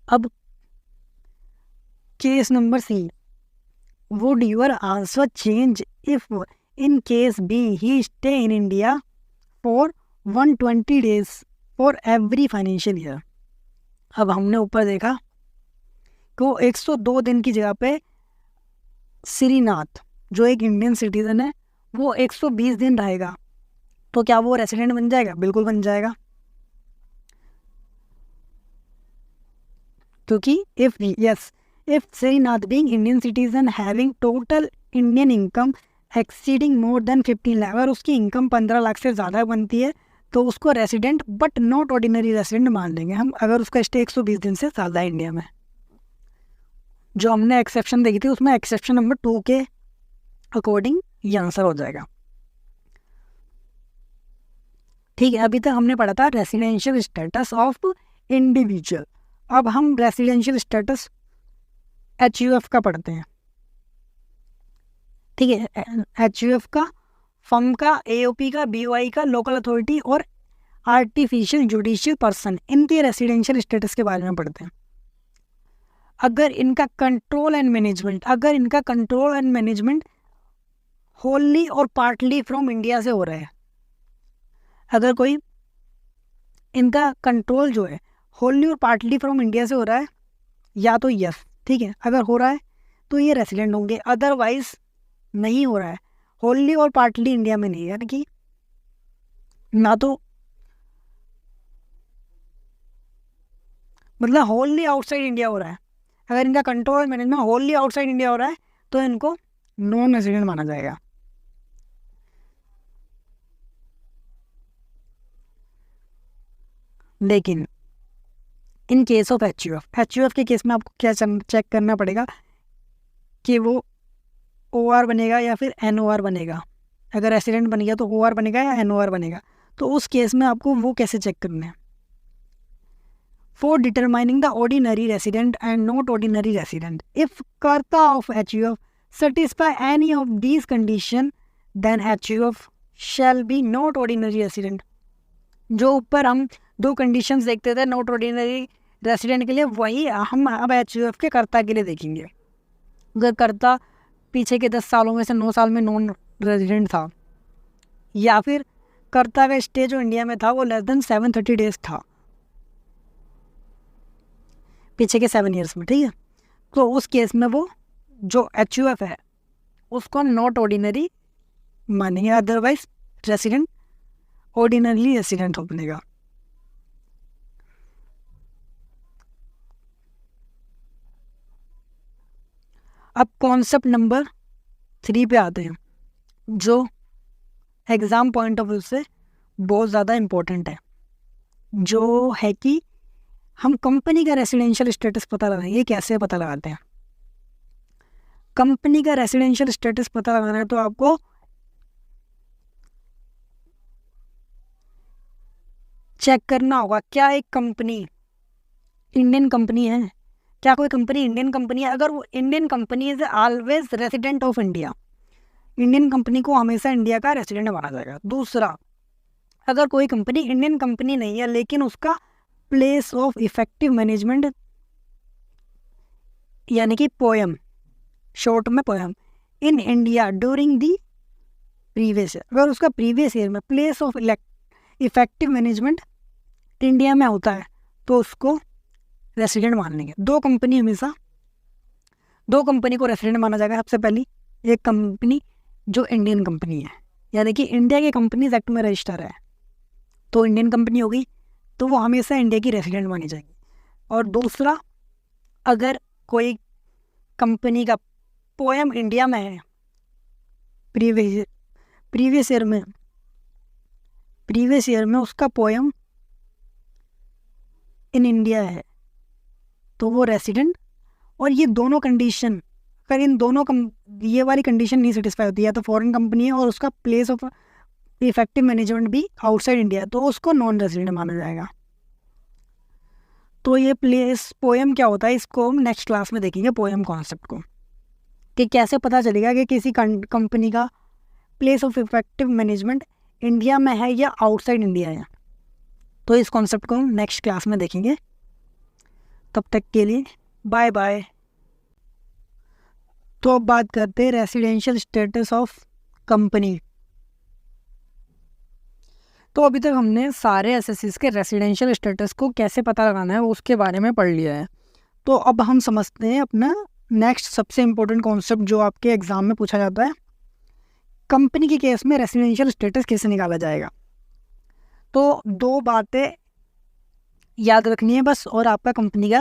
अब case number C, would your answer change if in case B he stay in India for 120 days for every financial year. अब हमने ऊपर देखा कि वो 102 दिन की जगह पे श्रीनाथ जो एक इंडियन सिटीजन है वो 120 दिन रहेगा, तो क्या वो रेसिडेंट बन जाएगा? बिल्कुल बन जाएगा, क्योंकि if Srinath being Indian citizen having total Indian income exceeding more than 15 lakh, अगर उसकी इनकम 15 लाख से ज़्यादा बनती है तो उसको resident but not ordinary resident मान लेंगे हम, अगर उसका स्टे 120 दिन से ज़्यादा है इंडिया में। जो हमने एक्सेप्शन देखी थी उसमें एक्सेप्शन नंबर 2 के अकॉर्डिंग ये आंसर हो जाएगा। ठीक है, अभी तक हमने पढ़ा था रेसिडेंशियल स्टेटस ऑफ इंडिविजुअल। अब हम रेसिडेंशियल स्टेटस HUF का पढ़ते हैं, ठीक है। HUF का, फर्म का, AOP का, BOI का, लोकल अथॉरिटी और आर्टिफिशियल जुडिशियल पर्सन, इनके रेसिडेंशियल स्टेटस के बारे में पढ़ते हैं। अगर इनका कंट्रोल एंड मैनेजमेंट होली और पार्टली फ्रॉम इंडिया से हो रहा है, अगर कोई इनका कंट्रोल जो है होली और पार्टली फ्रॉम इंडिया से हो रहा है या तो यस, ठीक है, अगर हो रहा है तो ये रेसिडेंट होंगे, अदरवाइज नहीं हो रहा है, होली और पार्टली इंडिया में नहीं, यानी कि ना तो मतलब होली आउटसाइड इंडिया हो रहा है, अगर इनका control management Holi outside India हो रहा है तो इनको नॉन रेसिडेंट माना जाएगा। लेकिन इन केस ऑफ HUF के केस में आपको क्या चेक करना पड़ेगा कि वो OR बनेगा या फिर NOR बनेगा। अगर रेसिडेंट बन गया तो OR बनेगा या NOR बनेगा, तो उस केस में आपको वो कैसे चेक करना है? For determining the ordinary resident and not ordinary resident, if कर्ता of HUF satisfy any of these condition then HUF shall be not ordinary resident। जो ऊपर हम 2 कंडीशंस देखते थे नॉट ऑर्डिनरी रेसिडेंट के लिए, वही हम अब HUF के कर्ता के लिए देखेंगे। अगर कर्ता पीछे के 10 सालों में से 9 साल में नॉन रेजिडेंट था, या फिर कर्ता का स्टे जो इंडिया में था वो लेस देन 730 डेज था, पीछे के 7 ईयर्स में, ठीक है। तो उस केस में वो जो HUF है उसको हम नॉट ऑर्डिनरी मानेंगे, अदरवाइज रेसिडेंट ऑर्डिनरली रेसिडेंट हो बनेगा। अब कॉन्सेप्ट नंबर 3 पे आते हैं, जो एग्ज़ाम पॉइंट ऑफ व्यू से बहुत ज़्यादा इम्पोर्टेंट है, जो है कि हम कंपनी का रेसिडेंशियल स्टेटस पता लगाएंगे। कैसे पता लगाते हैं कंपनी का रेसिडेंशियल स्टेटस पता लगाना है? तो आपको चेक करना होगा क्या एक कंपनी इंडियन कंपनी है, क्या कोई कंपनी इंडियन कंपनी है। अगर वो Indian company is always resident of India, Indian company को हमेशा इंडिया का रेसिडेंट माना जाएगा। दूसरा, अगर कोई कंपनी इंडियन कंपनी नहीं है लेकिन उसका प्लेस ऑफ इफेक्टिव मैनेजमेंट यानी कि पोएम, शॉर्ट में poem, in India during the previous year, अगर उसका प्रीवियस ईयर में place of effective management India में होता है तो उसको रेसिडेंट मान लेंगे। दो कंपनी को रेसिडेंट माना जाएगा। सबसे पहली एक कंपनी जो इंडियन कंपनी है, यानी कि इंडिया के कंपनीज एक्ट में रजिस्टर है, तो इंडियन कंपनी होगी तो वो हमेशा इंडिया की रेसिडेंट मानी जाएगी। और दूसरा, अगर कोई कंपनी का पोएम इंडिया में है प्रीवियस ईयर में उसका पोएम इन इंडिया है तो वो रेसिडेंट। और ये दोनों कंडीशन, अगर इन दोनों ये वाली कंडीशन नहीं सेटिस्फाई होती है तो फॉरेन कंपनी है और उसका प्लेस ऑफ इफेक्टिव मैनेजमेंट भी आउटसाइड इंडिया, तो उसको नॉन रेसिडेंट माना जाएगा। तो ये प्लेस पोएम क्या होता है, इसको हम नेक्स्ट क्लास में देखेंगे, पोएम कॉन्सेप्ट को, कि कैसे पता चलेगा कि किसी कंपनी का place of effective management India में है या आउटसाइड इंडिया है। तो इस कॉन्सेप्ट को हम नेक्स्ट क्लास में देखेंगे। तब तक के लिए बाय बाय। तो अब बात करते हैं रेसिडेंशियल स्टेटस ऑफ कंपनी। तो अभी तक हमने सारे एसएससीज के रेसिडेंशियल स्टेटस को कैसे पता लगाना है उसके बारे में पढ़ लिया है। तो अब हम समझते हैं अपना नेक्स्ट सबसे इम्पोर्टेंट कॉन्सेप्ट जो आपके एग्ज़ाम में पूछा जाता है, कंपनी के केस में रेसिडेंशियल स्टेटस कैसे निकाला जाएगा। तो 2 बातें याद रखनी है बस और आपका कंपनी का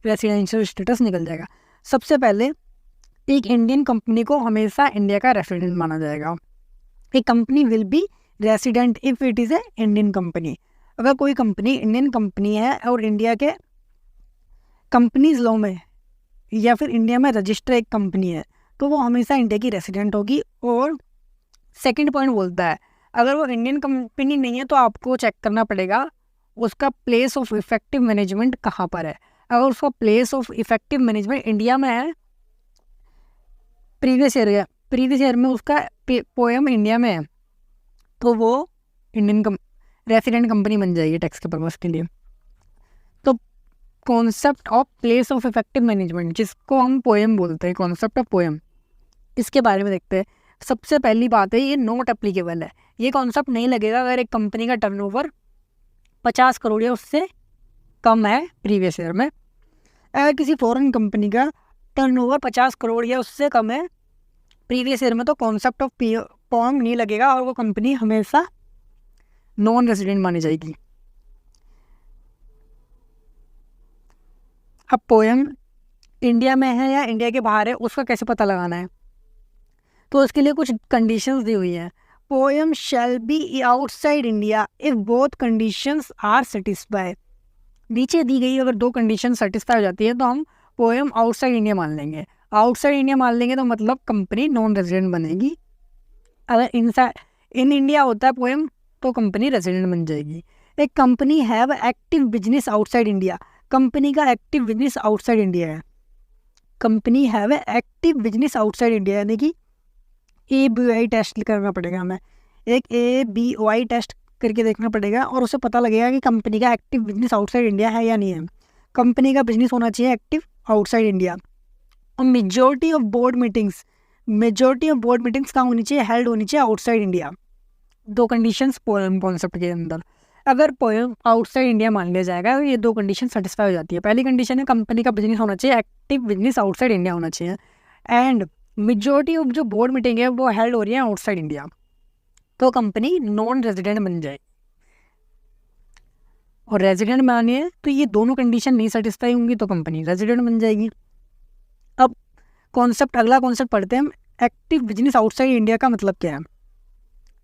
रेसिडेंशियल स्टेटस निकल जाएगा। सबसे पहले, एक इंडियन कंपनी को हमेशा इंडिया का रेसिडेंट माना जाएगा। एक company will be resident if it is a Indian company. अगर कोई कंपनी इंडियन कंपनी है और इंडिया के कंपनीज लॉ में या फिर इंडिया में रजिस्टर एक कंपनी है तो वो हमेशा इंडिया की रेसिडेंट होगी। और सेकंड पॉइंट बोलता है, अगर वो इंडियन कंपनी नहीं है तो आपको चेक करना पड़ेगा उसका प्लेस ऑफ इफेक्टिव मैनेजमेंट कहाँ पर है। अगर उसका place of effective management India में है, प्रीवियस ईयर में उसका पोएम इंडिया में है, तो वो इंडियन रेसिडेंट कंपनी बन जाएगी टैक्स के पर्पज़ के लिए। तो concept of place of effective management, जिसको हम पोएम बोलते हैं, कॉन्सेप्ट ऑफ पोएम, इसके बारे में देखते हैं। सबसे पहली बात है, ये नॉट एप्लीकेबल है। ये कॉन्सेप्ट नहीं लगेगा अगर एक कंपनी का टर्नओवर 50 करोड़ या उससे कम है प्रीवियस ईयर में। अगर किसी फॉरेन कंपनी का टर्नओवर 50 करोड़ या उससे कम है प्रीवियस ईयर में तो कॉन्सेप्ट ऑफ पोएम नहीं लगेगा और वो कंपनी हमेशा नॉन रेसिडेंट मानी जाएगी। अब पोएम इंडिया में है या इंडिया के बाहर है उसका कैसे पता लगाना है, तो इसके लिए कुछ कंडीशंस दी हुई हैं। POEM shall be outside India if both conditions are satisfy. नीचे दी गई अगर 2 कंडीशन सेटिस्फाई हो जाती है तो हम पोएम आउटसाइड इंडिया मान लेंगे। आउटसाइड इंडिया मान लेंगे तो मतलब कंपनी नॉन रेजिडेंट बनेगी। अगर इन इंडिया होता है पोएम तो कंपनी रेजिडेंट बन जाएगी। एक company have active business outside India, company का एक्टिव बिजनेस आउटसाइड इंडिया है। Company have active business outside India यानी कि ABOI टेस्ट करना पड़ेगा हमें, एक ABOI टेस्ट करके देखना पड़ेगा और उसे पता लगेगा कि कंपनी का एक्टिव बिजनेस आउटसाइड इंडिया है या नहीं है। कंपनी का बिजनेस होना चाहिए एक्टिव आउटसाइड इंडिया। और मेजॉरिटी ऑफ बोर्ड मीटिंग्स कहाँ होनी चाहिए, हेल्ड होनी चाहिए outside India. 2 conditions poem concept के अंदर। अगर पोएम आउटसाइड इंडिया मान लिया जाएगा तो ये दो कंडीशन सेटिस्फाई हो जाती है। पहली कंडीशन है कंपनी का बिजनेस होना चाहिए, एक्टिव बिजनेस आउटसाइड इंडिया होना चाहिए, एंड मेजॉरिटी ऑफ जो बोर्ड मीटिंग है वो हेल्ड हो रही है आउटसाइड इंडिया, तो कंपनी नॉन रेजिडेंट बन जाए। और रेजिडेंट मानिए तो ये दोनों कंडीशन नहीं सेटिस्फाई होंगी तो कंपनी रेजिडेंट बन जाएगी। अब अगला कॉन्सेप्ट पढ़ते हैं हम, एक्टिव बिजनेस आउटसाइड इंडिया का मतलब क्या है।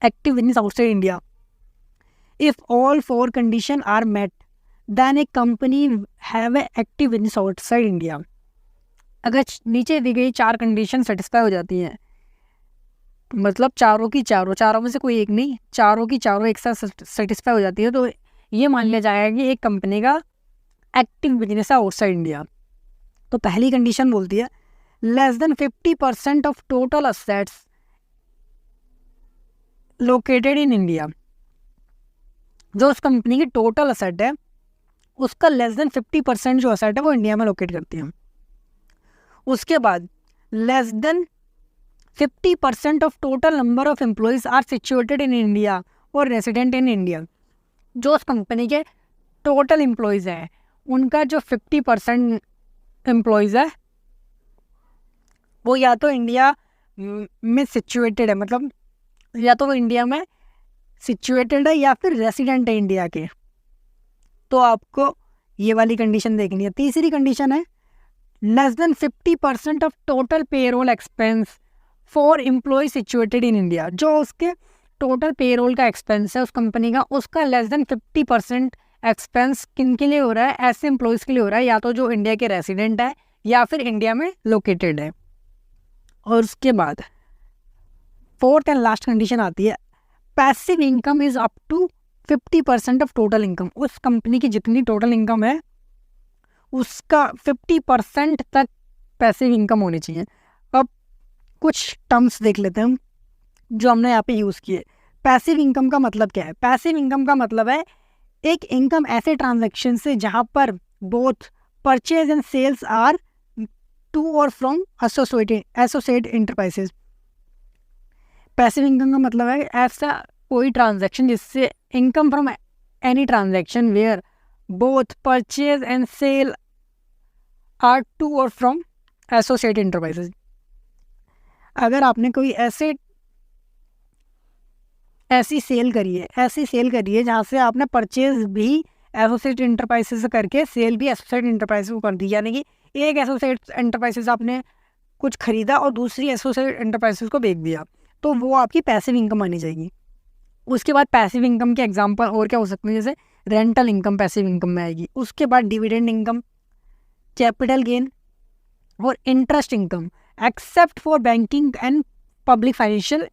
Active business outside India, if all 4 condition are met then a company have a active business outside India. अगर नीचे दी गई 4 कंडीशन सेटिस्फाई हो जाती हैं, मतलब चारों में से कोई एक नहीं, चारों की चारों एक साथ सेटिस्फाई हो जाती है, तो ये मान लिया जाएगा कि एक कंपनी का एक्टिव बिजनेस है आउटसाइड इंडिया। तो पहली कंडीशन बोलती है less than 50% of total assets located in India. जो उस कंपनी की टोटल असेट है उसका लेस देन 50% जो असेट है वो इंडिया में लोकेट करती है। उसके बाद less than 50% of total number of employees are situated in India और रेसिडेंट इन इंडिया। जो उस कंपनी के टोटल एम्प्लॉयज़ हैं उनका जो 50% एम्प्लॉयज़ है वो या तो इंडिया में सिचुएटेड है, मतलब या तो वो इंडिया में सिचुएटेड है या फिर रेसिडेंट है इंडिया के, तो आपको ये वाली कंडीशन देखनी है। तीसरी कंडीशन है less than 50% of total payroll expense for employee situated in India. जो उसके टोटल पेरोल का एक्सपेंस है उस कंपनी का, उसका लेस देन 50% एक्सपेंस किन के लिए हो रहा है, ऐसे एम्प्लॉयज़ के लिए हो रहा है या तो जो इंडिया के रेसिडेंट है या फिर इंडिया में लोकेटेड है। और उसके बाद 4th एंड लास्ट कंडीशन आती है passive income is up to 50% of total income. उस कंपनी की जितनी टोटल इनकम है उसका 50% तक पैसिव इनकम होनी चाहिए। अब कुछ टर्म्स देख लेते हैं हम जो हमने यहाँ पे यूज़ किए। पैसिव इनकम का मतलब क्या है? पैसिव इनकम का मतलब है एक इनकम ऐसे ट्रांजैक्शन से जहाँ पर both purchase and sales are to or from associate enterprises. Passive income का मतलब है ऐसा कोई ट्रांजैक्शन जिससे income from any transaction where both purchase and sale are to or from associate enterprises. अगर आपने कोई ऐसी सेल करी है जहाँ से आपने परचेज भी एसोसिएट इंटरप्राइजेज से करके सेल भी एसोसिएट इंटरप्राइजेज को कर दी, यानी कि एक एसोसिएट इंटरप्राइजेज आपने कुछ खरीदा और दूसरी एसोसिएट इंटरप्राइजेज को बेच दिया, तो वो आपकी पैसिव इनकम आनी चाहिए। उसके बाद पैसिव इनकम के एग्जांपल और क्या हो सकते हैं, जैसे रेंटल इनकम पैसिव इनकम में आएगी। उसके बाद डिविडेंड इनकम, कैपिटल गेन और interest income except for banking and public financial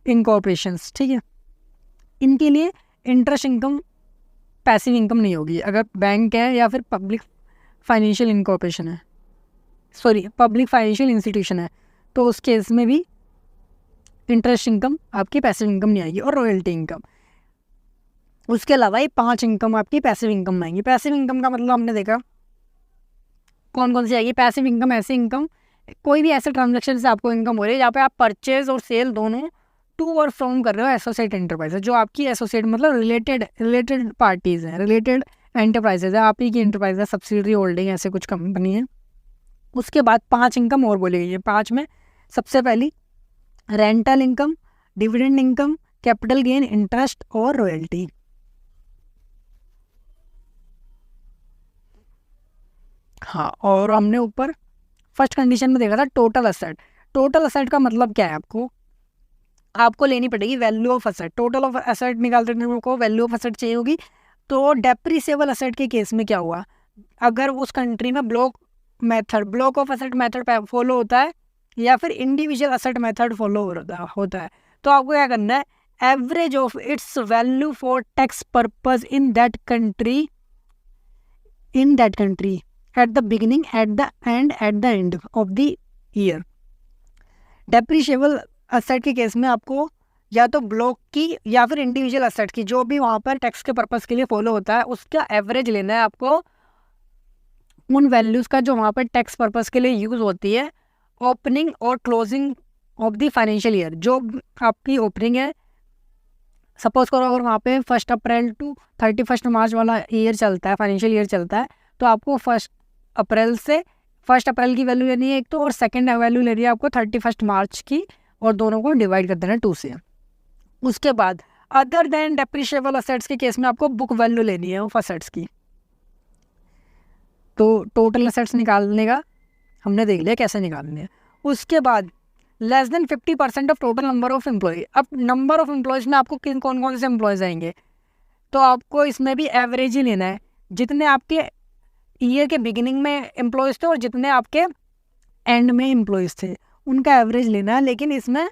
incorporations. ठीक है, इनके लिए इंटरेस्ट इनकम पैसिव इनकम नहीं होगी। अगर बैंक है या फिर पब्लिक फाइनेंशियल इनकॉर्पोरेशन है, पब्लिक फाइनेंशियल इंस्टीट्यूशन है, तो उस केस में भी इंटरेस्ट इनकम आपकी पैसिव इनकम नहीं आएगी। और रॉयल्टी इनकम, उसके अलावा ये 5 इनकम आपकी पैसिव इनकम में आएंगी। पैसिव इनकम का मतलब हमने देखा कौन कौन सी आएगी। पैसिव इनकम ऐसी इनकम, कोई भी ऐसे ट्रांजेक्शन से आपको इनकम हो रही है जहाँ पे आप परचेज और सेल दोनों टू और फ्रॉम कर रहे हो एसोसिएट एंटरप्राइज, जो आपकी एसोसिएट मतलब रिलेटेड पार्टीज़ हैं, रिलेटेड एंटरप्राइजेज है, आप ही की एंटरप्राइज है, सब्सिडरी होल्डिंग ऐसे कुछ कंपनी है। उसके बाद 5 इनकम और बोली गई है। 5 में सबसे पहली rental income, dividend income, capital gain, interest और रॉयल्टी। हाँ, और हमने ऊपर फर्स्ट कंडीशन में देखा था टोटल असेट। टोटल असेट का मतलब क्या है, आपको लेनी पड़ेगी value of asset. Total of asset निकालते हैं को वैल्यू ऑफ असेट चाहिए होगी। तो डेप्रिसिएबल असेट के केस में क्या हुआ, अगर उस कंट्री में block of asset method follow होता है या फिर इंडिविजुअल असेट मेथड फॉलो होता है, तो आपको क्या करना है, average of its value for tax purpose in that country at the beginning, at the end of the year. Depreciable asset के केस में आपको या तो ब्लॉक की या फिर इंडिविजुअल असेट की, जो भी वहाँ पर टैक्स के पर्पस के लिए फॉलो होता है, उसका एवरेज लेना है आपको उन वैल्यूज़ का जो वहाँ पर टैक्स पर्पस के लिए यूज़ होती है ओपनिंग और closing of the financial year. जो आपकी ओपनिंग है सपोज करो अगर वहाँ पे 1 अप्रैल टू 31 मार्च वाला ईयर चलता है, फाइनेंशियल ईयर चलता है, तो आपको 1 अप्रैल की वैल्यू लेनी है एक तो, और सेकेंड वैल्यू लेनी है आपको 31 मार्च की, और दोनों को डिवाइड कर देना 2 से। उसके बाद अदर देन डेप्रिशिएबल असेट्स के केस में आपको बुक वैल्यू लेनी है ऑफ असेट्स की। तो टोटल असेट्स निकालने का हमने देख लिया कैसे निकालने हैं। उसके बाद less than 50% of total number of employee. अब नंबर ऑफ एम्प्लॉयज़ में आपको कौन कौन से एम्प्लॉयज़ आएंगे, तो आपको इसमें भी एवरेज ही लेना है, जितने आपके ईयर के बिगिनिंग में एम्प्लॉयज़ थे और जितने आपके एंड में एम्प्लॉयज़ थे उनका एवरेज लेना है। लेकिन इसमें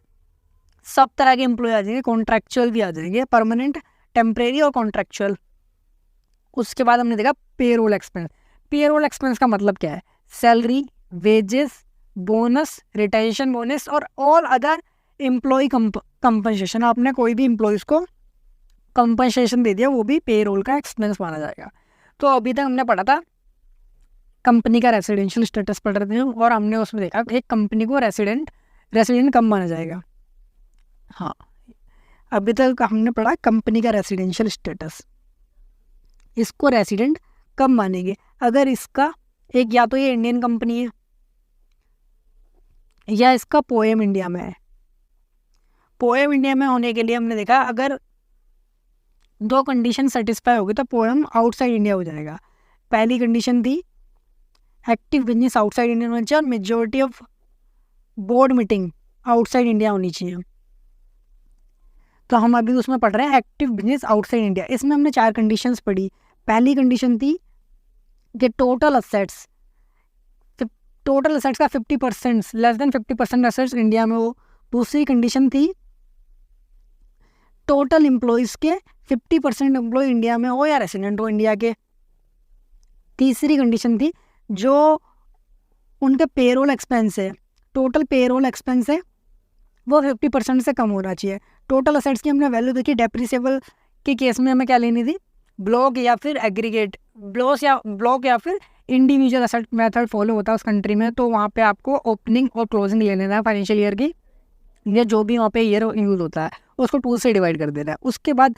सब तरह के एम्प्लॉय आ जाएंगे, कॉन्ट्रैक्चुअल भी आ जाएंगे, परमानेंट, टेम्परेरी और कॉन्ट्रैक्चुअल। उसके बाद हमने देखा पेरोल एक्सपेंस। पेरोल एक्सपेंस का मतलब क्या है, salary, wages, bonus, retention bonus और ऑल अदर एम्प्लॉय कंपनसेशन। आपने कोई भी एम्प्लॉयज़ को कंपनसेशन दे दिया, वो भी पेरोल का एक्सपेंस माना जाएगा। तो अभी तक हमने पढ़ा था कंपनी का रेसिडेंशियल स्टेटस पढ़ रहे थे, और हमने उसमें देखा एक कंपनी को रेसिडेंट कब माना जाएगा। हाँ, अभी तक हमने पढ़ा कंपनी का रेसिडेंशियल स्टेटस, इसको रेसिडेंट कब मानेंगे, अगर इसका एक या तो ये इंडियन कंपनी है या इसका पोएम इंडिया में है। पोएम इंडिया में होने के लिए हमने देखा अगर 2 कंडीशन सेटिस्फाई होगी तो पोएम आउटसाइड इंडिया हो जाएगा। पहली कंडीशन थी एक्टिव बिजनेस आउटसाइड इंडिया होना चाहिए और majority of board meeting outside India होनी चाहिए। तो हम अभी उसमें पढ़ रहे हैं एक्टिव बिजनेस आउटसाइड इंडिया। इसमें हमने 4 कंडीशंस पढ़ी। पहली कंडीशन थी कि टोटल असेट्स का 50%, लेस देन 50% असेट्स इंडिया में हो। दूसरी कंडीशन थी टोटल एम्प्लॉयज़ के 50% एम्प्लॉय इंडिया में हो या रेसिडेंट हो इंडिया के। तीसरी कंडीशन थी जो उनके पेरोल एक्सपेंस है, टोटल पेरोल एक्सपेंस है, वो 50% से कम होना चाहिए। टोटल असेट्स की हमने वैल्यू देखी। डेप्रिसिएबल के केस में हमें क्या लेनी थी, ब्लॉक या फिर एग्रीगेट, ब्लॉक या फिर इंडिविजुअल असेट मेथड फॉलो होता है उस कंट्री में। तो वहाँ पे आपको ओपनिंग और क्लोजिंग ले लेना है फाइनेंशियल ईयर की, या जो भी वहाँ पे ईयर यूज होता है उसको 2 से डिवाइड कर देना है। उसके बाद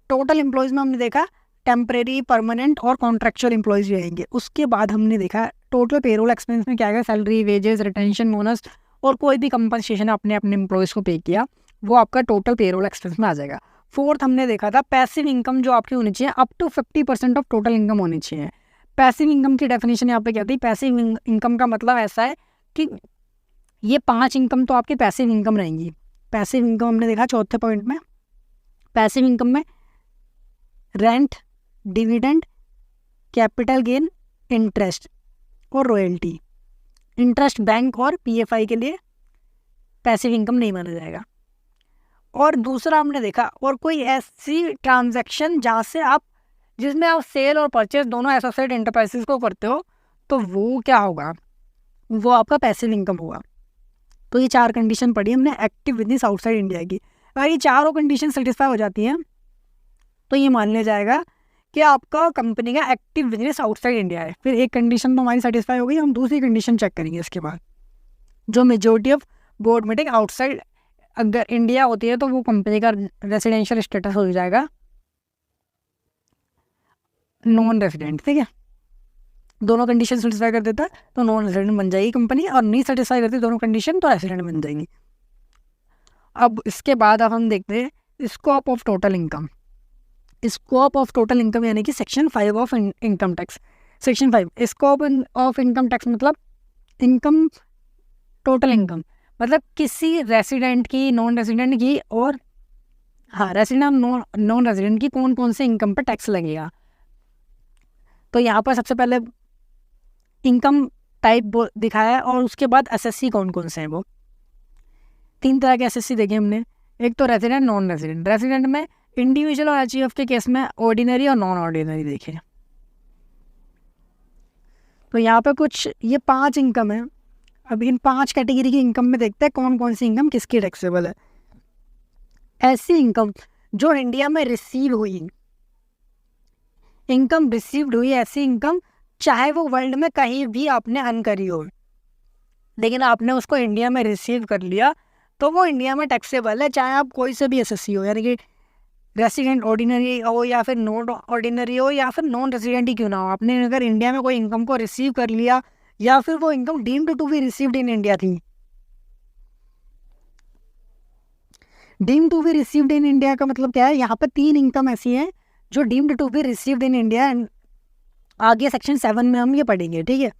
टोटल एम्प्लॉयज़ में हमने देखा टेम्परेरी, परमानेंट और कॉन्ट्रैक्चुअल एम्प्लॉयज़ भी आएंगे। उसके बाद हमने देखा टोटल पेरोल एक्सपेंस में क्या आएगा, सैलरी, वेजेस, रिटेंशन बोनस और कोई भी कंपनसेशन अपने एम्प्लॉयज़ को पे किया, वो आपका टोटल पेरोल एक्सपेंस में आ जाएगा। फोर्थ हमने देखा था पैसिव इनकम जो आपकी होनी चाहिए, up to 50% of total income होनी चाहिए। पैसिव इनकम की डेफिनेशन यहाँ पे क्या थी, पैसिव इनकम का मतलब ऐसा है कि ये 5 इनकम तो आपकी पैसिव इनकम रहेंगी। पैसिव इनकम हमने देखा चौथे पॉइंट में। पैसिव इनकम में rent, dividend, capital gain, interest और रॉयल्टी। इंटरेस्ट बैंक और पीएफआई के लिए पैसिव इनकम नहीं माना जाएगा। और दूसरा हमने देखा और कोई ऐसी ट्रांजैक्शन जिसमें आप सेल और परचेज दोनों एसोसिएट एंटरप्राइजेस को करते हो, तो वो क्या होगा, वो आपका पैसिव इनकम होगा। तो ये 4 कंडीशन पढ़ी हमने एक्टिव बिजनेस आउटसाइड इंडिया की। अगर ये चारों कंडीशन सेटिस्फाई हो जाती हैं तो ये मान लिया जाएगा कि आपका कंपनी का एक्टिव बिजनेस आउटसाइड इंडिया है। फिर एक कंडीशन तो हमारी सेटिस्फाई हो गई, हम दूसरी कंडीशन चेक करेंगे इसके बाद, जो majority of board meeting outside अगर इंडिया होती है तो वो कंपनी का रेसिडेंशियल स्टेटस हो जाएगा नॉन रेसिडेंट। ठीक है, दोनों कंडीशन सेटिस्फाई कर देता है तो नॉन रेसिडेंट बन जाएगी कंपनी, और नहीं सेटिस्फाई करती दोनों कंडीशन तो रेसिडेंट बन जाएंगी। अब इसके बाद अब हम देखते हैं scope of total income. Scope of total income यानी कि section 5 of income tax. Section 5 scope of income tax मतलब इनकम, टोटल इनकम मतलब किसी रेसिडेंट की, नॉन रेसिडेंट की और रेसिडेंट नॉन रेसिडेंट की कौन कौन से इनकम पर टैक्स लगेगा। तो यहाँ पर सबसे पहले इनकम टाइप दिखाया है और उसके बाद एसएससी कौन कौन से हैं। वो 3 तरह के एसएससी देखे हमने। एक तो रेसिडेंट, नॉन रेसिडेंट। रेसिडेंट में इंडिविजुअल और एचईएफ के केस में ऑर्डिनरी और नॉन ऑर्डिनरी देखे। तो यहाँ पे कुछ ये 5 इनकम है। अब इन 5 कैटेगरी की इनकम में देखते हैं कौन कौन सी इनकम किसकी टैक्सेबल है। ऐसी इनकम जो इंडिया में रिसीव हुई, इनकम रिसीव्ड हुई, ऐसी इनकम चाहे वो वर्ल्ड में कहीं भी आपने अर्न करी हो, लेकिन आपने उसको इंडिया में रिसीव कर लिया तो वो इंडिया में टैक्सेबल है, चाहे आप कोई से भी एसएससी हो। यानी कि रेसिडेंट ऑर्डिनरी हो या फिर नॉन ऑर्डिनरी हो या फिर नॉन रेसिडेंट ही क्यों ना हो, आपने अगर इंडिया में कोई इनकम को रिसीव कर लिया या फिर वो income deemed to be received in India थी। Deemed to be received in India का मतलब क्या है, यहाँ पर 3 इनकम ऐसी हैं जो deemed to be received in India, आगे सेक्शन 7 में हम ये पढ़ेंगे, ठीक है।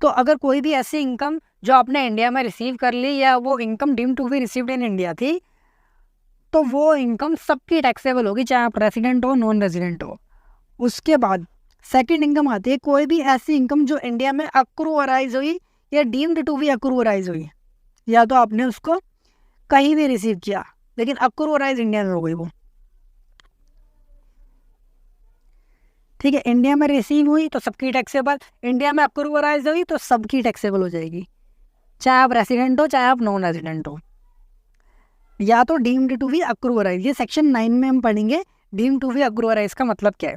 तो अगर कोई भी ऐसी इनकम जो आपने इंडिया में रिसीव कर ली या वो income deemed to be received in India थी, तो वो इनकम सबकी टैक्सेबल होगी, चाहे आप रेसिडेंट हो नॉन रेसिडेंट हो। उसके बाद सेकंड इनकम आती है, कोई भी ऐसी इनकम जो इंडिया में अक्रूअराइज हुई या डीम्ड टू बी अक्रूअराइज हुई, या तो आपने उसको कहीं भी रिसीव किया लेकिन अक्रूअराइज इंडिया में हो गई वो, ठीक है। इंडिया में रिसीव हुई तो सबकी टैक्सेबल, इंडिया में अक्रूअराइज हुई तो सबकी टैक्सेबल हो जाएगी, चाहे आप रेसिडेंट हो चाहे आप नॉन रेसिडेंट हो, या तो डीम्ड टू बी अक्रूअराइज। ये सेक्शन 9 में हम पढ़ेंगे डीम्ड टू बी अक्रूअराइज का मतलब क्या है।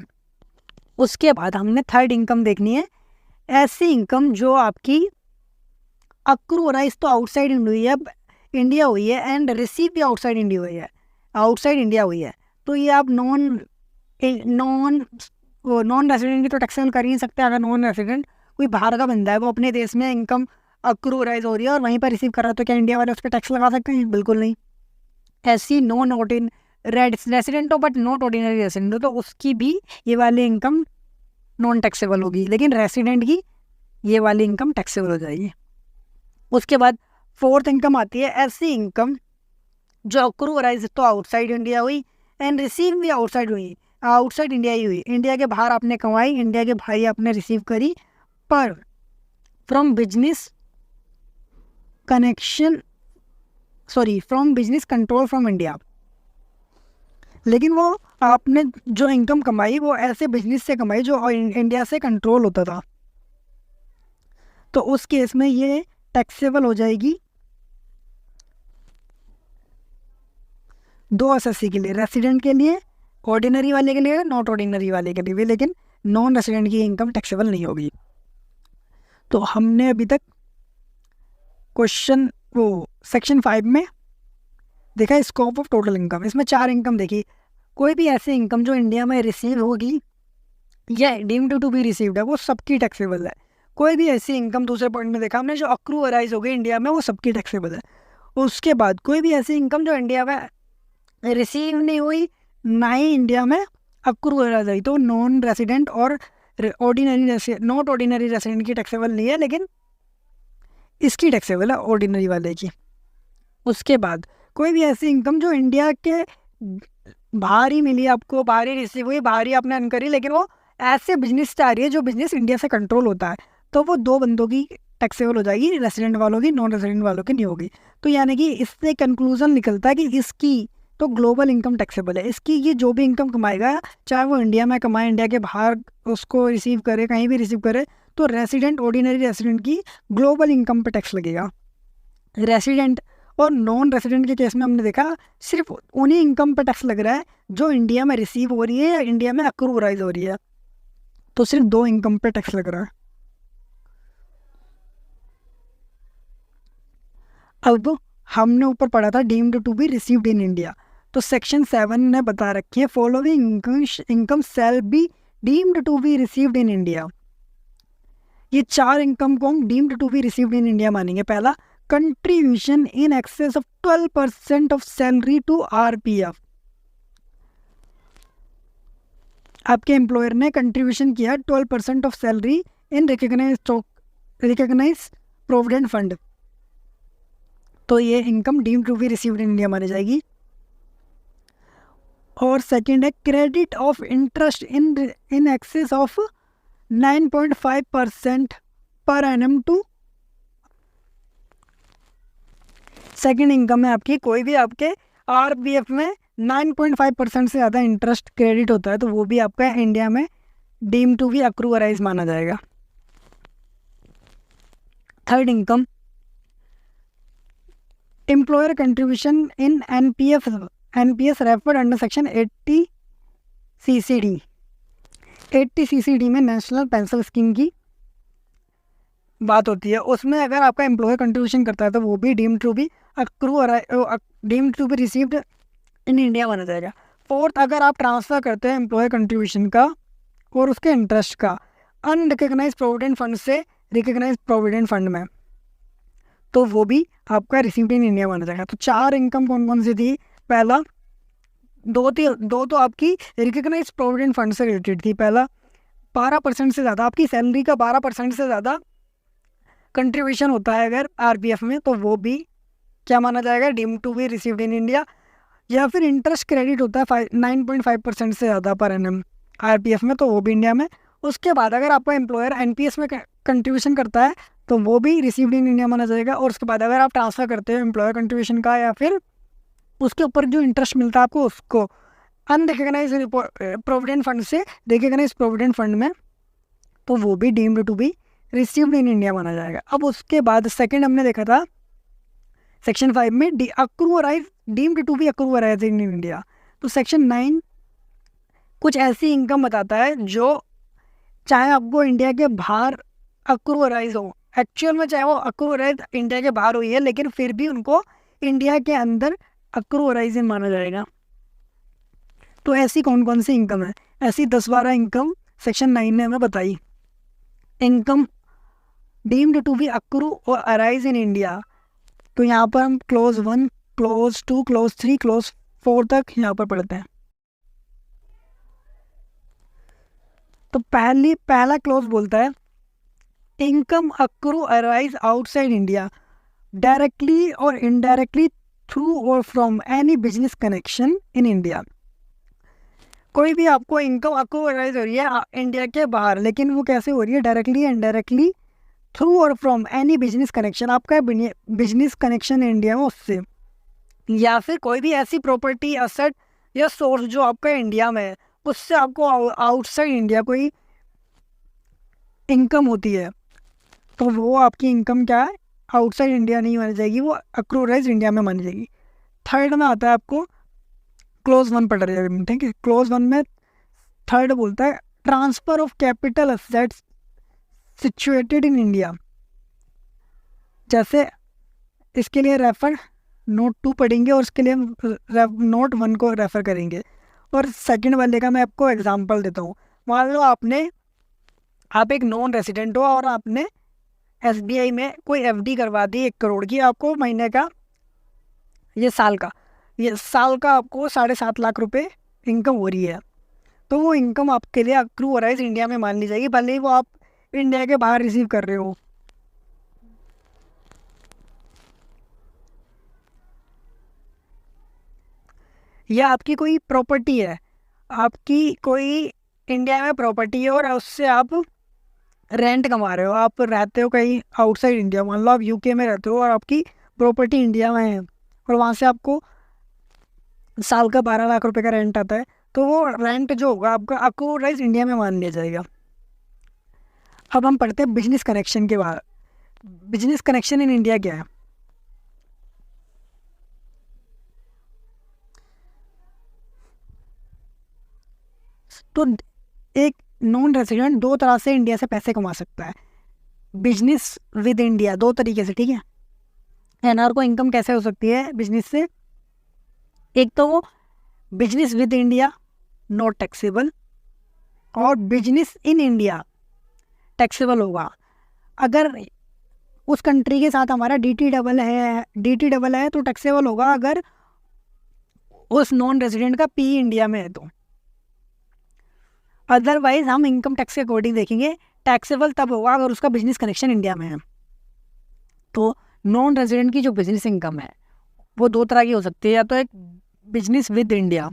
उसके बाद हमने थर्ड इनकम देखनी है, ऐसी इनकम जो आपकी अक्रूअराइज तो आउटसाइड इंडिया हुई है एंड रिसीव भी आउटसाइड इंडिया हुई है, आउटसाइड इंडिया हुई है, तो ये आप नॉन रेसिडेंट की तो टैक्सेबल कर ही नहीं सकते। अगर नॉन रेसिडेंट कोई बाहर का बंदा है, वो अपने देश में इनकम अक्रूअराइज हो रही है और वहीं पर रिसीव कर रहा है, तो क्या इंडिया वाले उस पर टैक्स लगा सकते हैं? बिल्कुल नहीं। ऐसी नॉन रेसिडेंट हो बट नॉट ऑर्डिनरी रेसिडेंट हो, तो उसकी भी ये वाली इनकम नॉन टैक्सेबल होगी, लेकिन रेसिडेंट की ये वाली इनकम टैक्सेबल हो जाएगी। उसके बाद फोर्थ इनकम आती है, ऐसी इनकम जो अक्रूअराइज तो आउटसाइड इंडिया हुई एंड रिसीव भी आउटसाइड इंडिया ही हुई, इंडिया के बाहर आपने कमाई, इंडिया के बाहर आपने रिसीव करी, पर from business control from India, लेकिन वो आपने जो इनकम कमाई वो ऐसे बिजनेस से कमाई जो इंडिया से कंट्रोल होता था, तो उस केस में ये टैक्सेबल हो जाएगी 2 एसएससी के लिए, रेसिडेंट के लिए, ऑर्डिनरी वाले के लिए, नॉट ऑर्डिनरी वाले के लिए भी, लेकिन नॉन रेसिडेंट की इनकम टैक्सेबल नहीं होगी। तो हमने अभी तक सेक्शन 5 में देखा स्कोप ऑफ टोटल इनकम, इसमें 4 इनकम देखी। कोई भी ऐसी इनकम जो इंडिया में रिसीव होगी या डीम्ड टू बी रिसीव्ड है, वो सबकी टैक्सेबल है। कोई भी ऐसी इनकम, दूसरे पॉइंट में देखा हमने, जो अक्रूअराइज हो गई इंडिया में, वो सबकी टैक्सेबल है। उसके बाद कोई भी ऐसी इनकम जो इंडिया में रिसीव नहीं हुई, ना ही इंडिया में अक्रूअराइज हुई, तो नॉन रेसिडेंट और नॉट ऑर्डिनरी रेसिडेंट की टैक्सेबल नहीं है, लेकिन इसकी टैक्सेबल है ऑर्डिनरी वाले की। उसके बाद कोई भी ऐसी इनकम जो इंडिया के बाहर ही मिली, आपको बाहर ही रिसीव हुई, बाहर ही आपने अर्न करी, लेकिन वो ऐसे बिजनेस से आ रही है जो बिजनेस इंडिया से कंट्रोल होता है, तो वो 2 बंदों की टैक्सेबल हो जाएगी, रेसिडेंट वालों की, नॉन रेसिडेंट वालों की नहीं होगी। तो यानी कि इससे कंक्लूजन निकलता है कि इसकी तो ग्लोबल इनकम टैक्सेबल है, इसकी ये जो भी इनकम कमाएगा, चाहे वो इंडिया में कमाए, इंडिया के बाहर उसको रिसीव करे, कहीं भी रिसीव करे, तो रेसिडेंट ऑर्डिनरी रेसिडेंट की ग्लोबल इनकम पर टैक्स लगेगा। रेसिडेंट और नॉन रेसिडेंट के केस में हमने देखा सिर्फ उन्हीं इनकम पर टैक्स लग रहा है जो इंडिया में रिसीव हो रही है या इंडिया में अक्रूअराइज हो रही है, तो सिर्फ 2 इनकम पर टैक्स लग रहा है। अब हमने ऊपर पढ़ा था deemed to be received in India, तो सेक्शन 7 ने बता रखी है following income shall be deemed to be received in India. ये 4 इनकम को हम deemed to be received in India मानेंगे। पहला, contribution in excess of 12% of salary to RPF, आपके एम्प्लॉयर ने कंट्रीब्यूशन किया 12% of salary in recognise provident fund, तो ये income deemed to be received in India मानी जाएगी। और सेकंड है credit of interest in excess of 9.5% per annum to, second income है आपकी, कोई भी आपके आरपीएफ में 9.5% से ज़्यादा इंटरेस्ट क्रेडिट होता है, तो वो भी आपका इंडिया में डीम टू बी अक्रूअराइज माना जाएगा। Third income, employer contribution in NPS referred under section 80 CCD. 80 CCD में नेशनल पेंशन स्कीम की बात होती है, उसमें अगर आपका एम्प्लॉयर कंट्रीब्यूशन करता है तो वो भी deem to be received in India माना जाएगा। फोर्थ, अगर आप ट्रांसफ़र करते हैं एम्प्लॉय कंट्रीब्यूशन का और उसके इंटरेस्ट का अनरिकग्नाइज प्रोविडेंट फंड से रिकग्नाइज प्रोविडेंट फंड में, तो वो भी आपका रिसीव्ड इन इंडिया माना जाएगा। तो 4 इनकम कौन कौन सी थी? पहला, दो तो आपकी रिकग्नाइज प्रोविडेंट फंड से रिलेटेड थी। पहला 12% से ज़्यादा, आपकी सैलरी का 12% से ज़्यादा कंट्रीब्यूशन होता है अगर आरपीएफ में, तो वो भी क्या माना जाएगा? Deemed to be received in India. या फिर इंटरेस्ट क्रेडिट होता है 9.5% से ज़्यादा पर एनम आरपीएफ में, तो वो भी इंडिया में। उसके बाद अगर आपका एम्प्लॉयर एनपीएस में कंट्रीब्यूशन करता है तो वो भी रिसीव्ड इन इंडिया माना जाएगा। और उसके बाद अगर आप ट्रांसफ़र करते हो एम्प्लॉयर कंट्रीब्यूशन का या फिर उसके ऊपर जो इंटरेस्ट मिलता है आपको, उसको अनरिकग्नाइज प्रोविडेंट फंड से रिकग्नाइज प्रोविडेंट फंड में, तो वो भी deemed to be received in India माना जाएगा। अब उसके बाद सेकंड हमने देखा था सेक्शन 5 में deemed to be accrue or arise in India. तो सेक्शन 9 कुछ ऐसी इनकम बताता है जो चाहे आपको इंडिया के बाहर अक्रूवराइज हो, एक्चुअल में चाहे वो अक्रूवराइज इंडिया के बाहर हुई है, लेकिन फिर भी उनको इंडिया के अंदर अक्रूवराइज माना जाएगा। तो ऐसी कौन कौन सी इनकम है? ऐसी 10-12 इनकम सेक्शन 9 ने हमें बताई। Income deemed to be accrue or arise in India, तो यहाँ पर हम क्लोज 1, क्लोज 2, क्लोज 3, क्लोज 4 तक यहाँ पर पढ़ते हैं। तो पहला क्लोज बोलता है income accrue arise outside India directly और इनडायरेक्टली थ्रू और from any business connection in India. कोई भी आपको इनकम अक्रू अराइज हो रही है इंडिया के बाहर, लेकिन वो कैसे हो रही है? डायरेक्टली या इनडायरेक्टली थ्रू और फ्रॉम एनी बिजनेस कनेक्शन, आपका बिजनेस कनेक्शन इंडिया में उससे, या फिर कोई भी ऐसी प्रॉपर्टी असेट या सोर्स जो आपका इंडिया में है उससे आपको आउटसाइड इंडिया कोई इनकम होती है, तो वो आपकी इनकम क्या है? आउटसाइड इंडिया नहीं मानी जाएगी, वो अक्रूवराइज इंडिया में मानी जाएगी। थर्ड में आता है आपको क्लोज 1 पढ़ रहे हैं, ठीक है। क्लोज 1 में थर्ड बोलता है transfer of capital assets situated in India. जैसे इसके लिए रेफर नोट 2 पढ़ेंगे और उसके लिए नोट 1 को रेफ़र करेंगे। और सेकंड वाले का मैं आपको एग्जांपल देता हूँ। मान लो आप एक नॉन रेसिडेंट हो और आपने एसबीआई में कोई एफडी करवा दी 1 करोड़ की, आपको महीने का ये साल का आपको 7.5 लाख रुपए इनकम हो रही है, तो वो इनकम आपके लिए अक्रूवराइज इंडिया में मान ली जाएगी, भले ही वो आप इंडिया के बाहर रिसीव कर रहे हो। या आपकी कोई प्रॉपर्टी है, आपकी कोई इंडिया में प्रॉपर्टी है और उससे आप रेंट कमा रहे हो, आप रहते हो कहीं आउटसाइड इंडिया, मान लो आप यूके में रहते हो और आपकी प्रॉपर्टी इंडिया में है और वहाँ से आपको साल का 12 लाख रुपए का रेंट आता है, तो वो रेंट जो होगा आपका अक्रूवराइज इंडिया में मान लिया जाएगा। अब हम पढ़ते हैं बिजनेस कनेक्शन के बाद। बिजनेस कनेक्शन इन इंडिया क्या है? तो एक नॉन रेजिडेंट 2 तरह से इंडिया से पैसे कमा सकता है। बिजनेस विद इंडिया 2 तरीके से, ठीक है। एनआर को इनकम कैसे हो सकती है बिजनेस से? एक तो वो business with India not taxable, और बिजनेस इन इंडिया टैक्सेबल होगा। अगर उस कंट्री के साथ हमारा डी डबल है तो टैक्सेबल होगा, अगर उस नॉन रेजिडेंट का पी इंडिया में है तो। अदरवाइज हम इनकम टैक्स के अकॉर्डिंग देखेंगे, टैक्सेबल तब होगा अगर उसका बिजनेस कनेक्शन इंडिया में है। तो नॉन रेजिडेंट की जो बिजनेस इनकम है वो 2 तरह की हो सकती है, या तो एक business with India.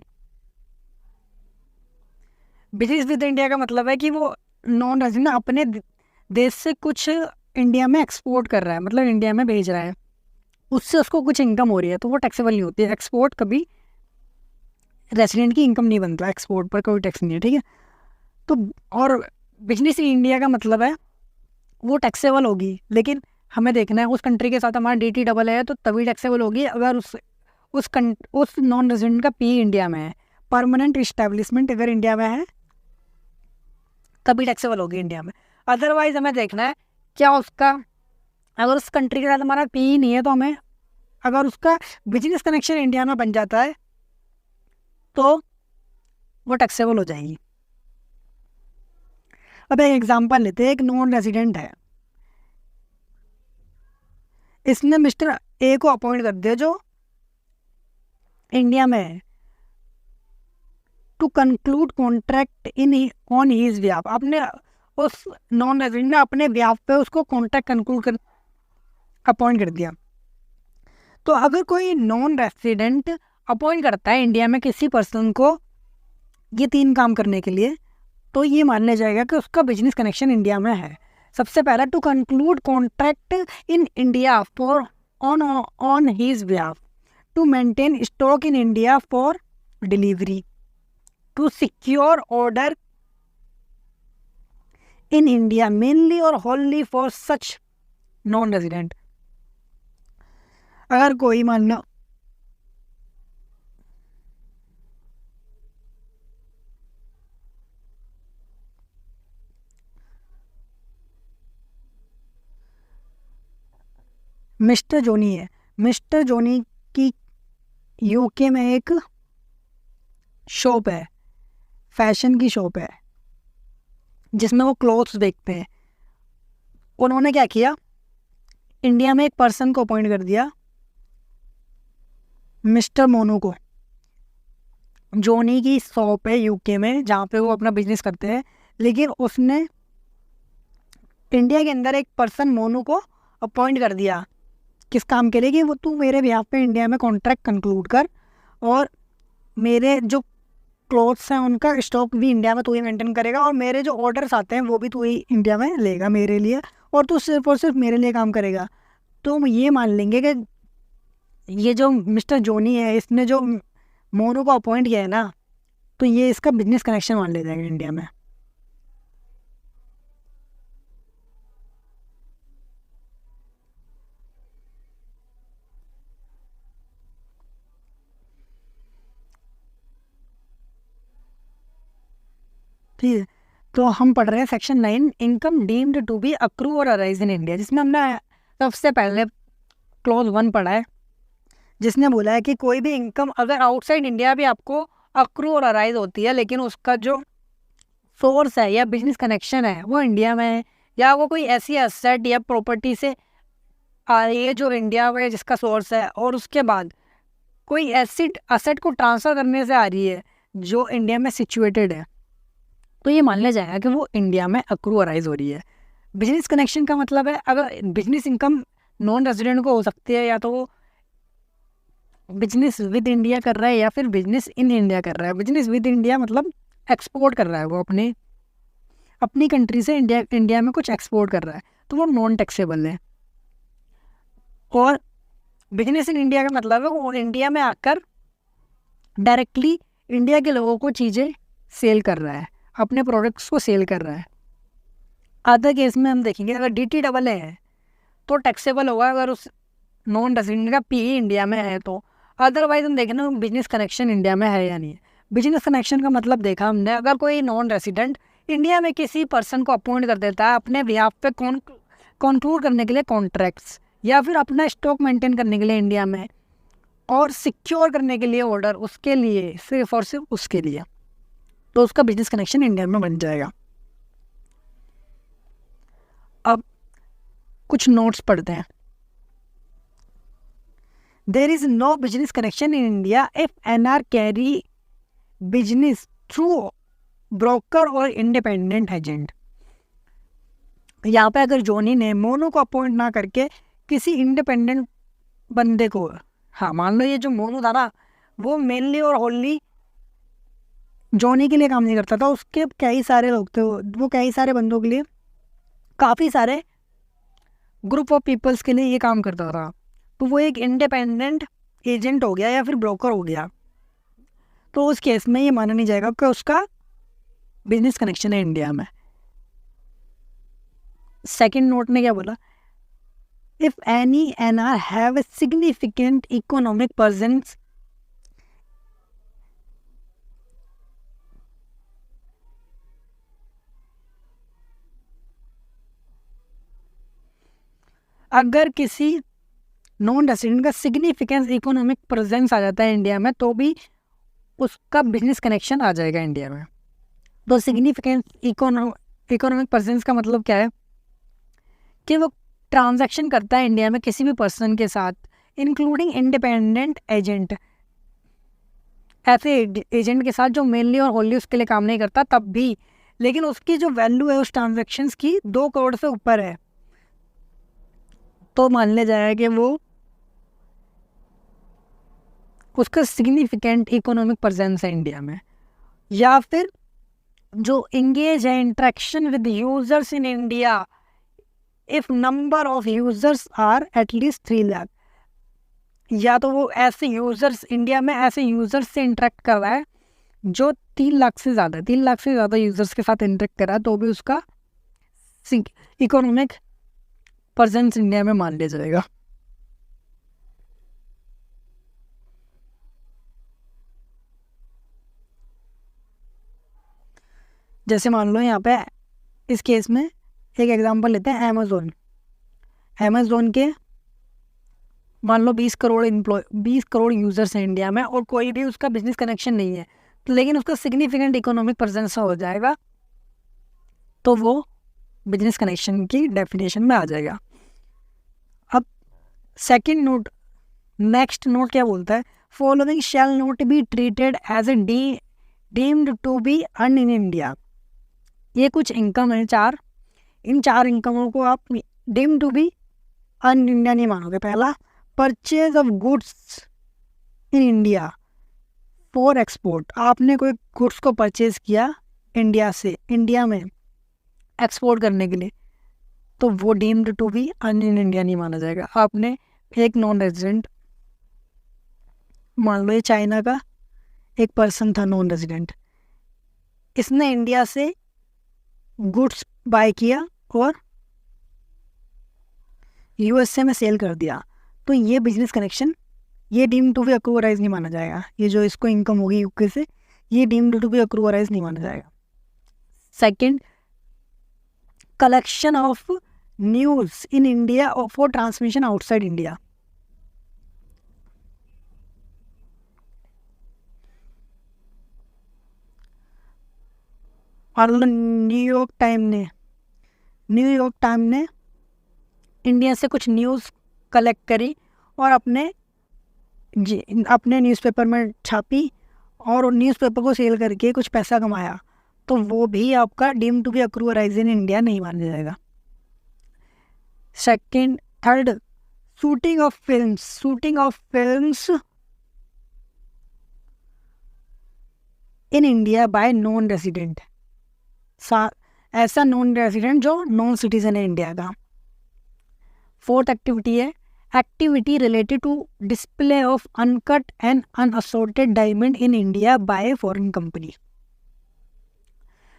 Business with India का मतलब है कि वो नॉन रेजिडेंट अपने देश से कुछ इंडिया में एक्सपोर्ट कर रहा है, मतलब इंडिया में भेज रहा है, उससे उसको कुछ इनकम हो रही है, तो वो टैक्सेबल नहीं होती है। एक्सपोर्ट कभी रेजिडेंट की इनकम नहीं बनता, एक्सपोर्ट पर कोई टैक्स नहीं है, ठीक है। तो और बिजनेस इन इंडिया का मतलब है वो टैक्सेबल होगी, लेकिन हमें देखना है उस कंट्री के साथ हमारा डी डबल है तो तभी टैक्सेबल होगी अगर उस नॉन रेजिडेंट का पी इंडिया में है। परमानेंट इस्टेब्लिशमेंट अगर इंडिया में है तभी टैक्सेबल होगी इंडिया में। अदरवाइज हमें देखना है क्या उसका, अगर उस कंट्री के साथ हमारा पी ही नहीं है तो हमें, अगर उसका बिजनेस कनेक्शन इंडिया में बन जाता है तो वो टैक्सेबल हो जाएगी। अब एक एग्जांपल लेते हैं, एक नॉन रेजिडेंट है, इसने मिस्टर ए को अपॉइंट कर दिया जो इंडिया में है, to conclude contract in on his behalf. आपने उस नॉन रेजिडेंट ने अपने बिहाफ पे उसको कॉन्ट्रैक्ट कंक्लूड कर अपॉइंट कर दिया। तो अगर कोई नॉन रेजिडेंट अपॉइंट करता है इंडिया में किसी पर्सन को ये 3 काम करने के लिए, तो ये मान लिया जाएगा कि उसका बिजनेस कनेक्शन इंडिया में है। सबसे पहला, to conclude contract in India for on his behalf, to maintain stock in India for delivery, to secure order in India mainly or wholly for such non resident. अगर कोई मान लो mister जोनी है, mister जोनी की UK में एक shop है, fashion की shop है जिसमें वो क्लोथ्स बेचते हैं। उन्होंने क्या किया, इंडिया में एक पर्सन को अपॉइंट कर दिया, मिस्टर मोनू को। जोनी की शॉप है यूके में जहाँ पे वो अपना बिजनेस करते हैं, लेकिन उसने इंडिया के अंदर एक पर्सन मोनू को अपॉइंट कर दिया किस काम के लिए, कि वो तू मेरे बिहाफ पे इंडिया में कॉन्ट्रैक्ट कंक्लूड कर और मेरे जो क्लोथ्स हैं उनका स्टॉक भी इंडिया में तू ही मेंटेन करेगा और मेरे जो ऑर्डर्स आते हैं वो भी तू ही इंडिया में लेगा मेरे लिए, और तू सिर्फ और सिर्फ मेरे लिए काम करेगा। तो हम ये मान लेंगे कि ये जो मिस्टर जोनी है इसने जो मोनू को अपॉइंट किया है ना, तो ये इसका बिजनेस कनेक्शन मान ले जाएगा इंडिया में। ठीक है, तो हम पढ़ रहे हैं section 9, income deemed to be accrue or arise in India, जिसमें हमने सबसे पहले क्लॉज 1 पढ़ा है, जिसने बोला है कि कोई भी इनकम अगर आउटसाइड इंडिया भी आपको अक्रू और अराइज होती है, लेकिन उसका जो सोर्स है या बिजनेस कनेक्शन है वो इंडिया में है, या वो कोई ऐसी एसेट या प्रॉपर्टी से आ रही है जो इंडिया में जिसका सोर्स है, और उसके बाद कोई ऐसी असेट को ट्रांसफ़र करने से आ रही है जो इंडिया में सिचुएटेड है, तो ये मान लिया जाएगा कि वो इंडिया में अक्रू अराइज हो रही है। बिजनेस कनेक्शन का मतलब है अगर बिजनेस इनकम नॉन रेजिडेंट को हो सकती है, या तो वो बिजनेस विद इंडिया कर रहा है या फिर बिजनेस इन इंडिया कर रहा है। बिजनेस विद इंडिया मतलब एक्सपोर्ट कर रहा है, वो अपनी कंट्री से इंडिया में कुछ एक्सपोर्ट कर रहा है, तो वो नॉन टैक्सेबल है। और बिजनेस इन इंडिया का मतलब है वो इंडिया में आकर डायरेक्टली इंडिया के लोगों को चीज़ें सेल कर रहा है, अपने प्रोडक्ट्स को सेल कर रहा है। अदर केस में हम देखेंगे अगर DTAA है तो टैक्सेबल होगा अगर उस नॉन रेजिडेंट का PE इंडिया में है तो। अदरवाइज हम देखें ना बिजनेस कनेक्शन इंडिया में है या नहीं है। बिजनेस कनेक्शन का मतलब देखा हमने, अगर कोई नॉन रेजिडेंट इंडिया में किसी पर्सन को अपॉइंट कर देता है अपने बिहाफ पे कंक्लूड करने के लिए कॉन्ट्रैक्ट्स, या फिर अपना स्टॉक मेंटेन करने के लिए इंडिया में, और सिक्योर करने के लिए ऑर्डर, उसके लिए सिर्फ और सिर्फ उसके लिए, तो उसका बिजनेस कनेक्शन इंडिया में बन जाएगा। अब कुछ नोट्स पढ़ते हैं। There is no business connection in India if NR carry business through broker or independent agent. यहाँ पे अगर जोनी ने मोनू को अपॉइंट ना करके किसी इंडिपेंडेंट बंदे को, हाँ मान लो ये जो मोनू था ना वो मेनली और होनली जोनी के लिए काम नहीं करता था, उसके कई सारे लोग थे, वो कई सारे बंदों के लिए, काफ़ी सारे ग्रुप ऑफ पीपल्स के लिए ये काम करता था, तो वो एक इंडिपेंडेंट एजेंट हो गया या फिर ब्रोकर हो गया। तो उस केस में ये माना नहीं जाएगा कि उसका बिजनेस कनेक्शन है इंडिया में। सेकंड नोट में क्या बोला, if any NR have a significant economic presence अगर किसी नॉन रेसिडेंट का सिग्निफिकेंस इकोनॉमिक प्रेजेंस आ जाता है इंडिया में, तो भी उसका बिजनेस कनेक्शन आ जाएगा इंडिया में। तो सिग्निफिकेंट इकोनॉमिक प्रेजेंस का मतलब क्या है कि वो ट्रांजैक्शन करता है इंडिया में किसी भी पर्सन के साथ, इंक्लूडिंग इंडिपेंडेंट एजेंट, ऐसे एजेंट के साथ जो मेनली और होनली उसके लिए काम नहीं करता तब भी, लेकिन उसकी जो वैल्यू है उस ट्रांजैक्शंस की 2 करोड़ से ऊपर है, तो मान लिया जाएगा कि वो उसका सिग्निफिकेंट इकोनॉमिक प्रेजेंस है इंडिया में। या फिर जो इंगेज है interaction with users in India if number of users are at least 3 lakh, या तो वो ऐसे यूजर्स इंडिया में ऐसे यूजर्स से इंटरेक्ट कर रहा है जो 3 लाख से ज़्यादा, 3 लाख से ज़्यादा यूजर्स के साथ इंटरेक्ट कर रहा है, तो भी उसका इकोनॉमिक प्रेजेंस इंडिया में मान लिया जाएगा। जैसे मान लो यहाँ पे इस केस में एक एग्जांपल लेते हैं, अमेज़ोन के मान लो 20 करोड़ यूजर्स हैं इंडिया में और कोई भी उसका बिजनेस कनेक्शन नहीं है, तो लेकिन उसका सिग्निफिकेंट इकोनॉमिक प्रेजेंस हो जाएगा, तो वो बिजनेस कनेक्शन की डेफिनेशन में आ जाएगा। अब नेक्स्ट नोट क्या बोलता है, following shall not be treated as a deemed to be earn in India. ये कुछ इनकम है 4, इन 4 इनकमों को आप deemed to be earn in India नहीं मानोगे। पहला, purchase of goods in India for export, आपने कोई गुड्स को परचेज किया इंडिया से इंडिया में एक्सपोर्ट करने के लिए, तो वो deemed to be earn in India नहीं माना जाएगा। आपने एक नॉन रेजिडेंट, मान लो ये चाइना का एक पर्सन था नॉन रेजिडेंट, इसने इंडिया से गुड्स बाय किया और यूएसए में सेल कर दिया, तो ये बिजनेस कनेक्शन, ये डीम्ड टू बी अक्रूवराइज नहीं माना जाएगा। ये जो इसको इनकम होगी यूके से, ये डीम्ड टू बी अक्रूवराइज नहीं माना जाएगा। Second, collection of news in India और फॉर ट्रांसमिशन आउटसाइड इंडिया। और न्यूयॉर्क टाइम ने इंडिया से कुछ न्यूज़ कलेक्ट करी और अपने न्यूज़पेपर में छापी और न्यूज़पेपर को सेल करके कुछ पैसा कमाया, तो वो भी आपका deemed to be accrue or arise in India नहीं माना जाएगा। Third, shooting of films in India by non resident, ऐसा नॉन रेजिडेंट जो नॉन सिटीजन है इंडिया का। फोर्थ एक्टिविटी है activity related to display of uncut and unassorted diamond in India by foreign company.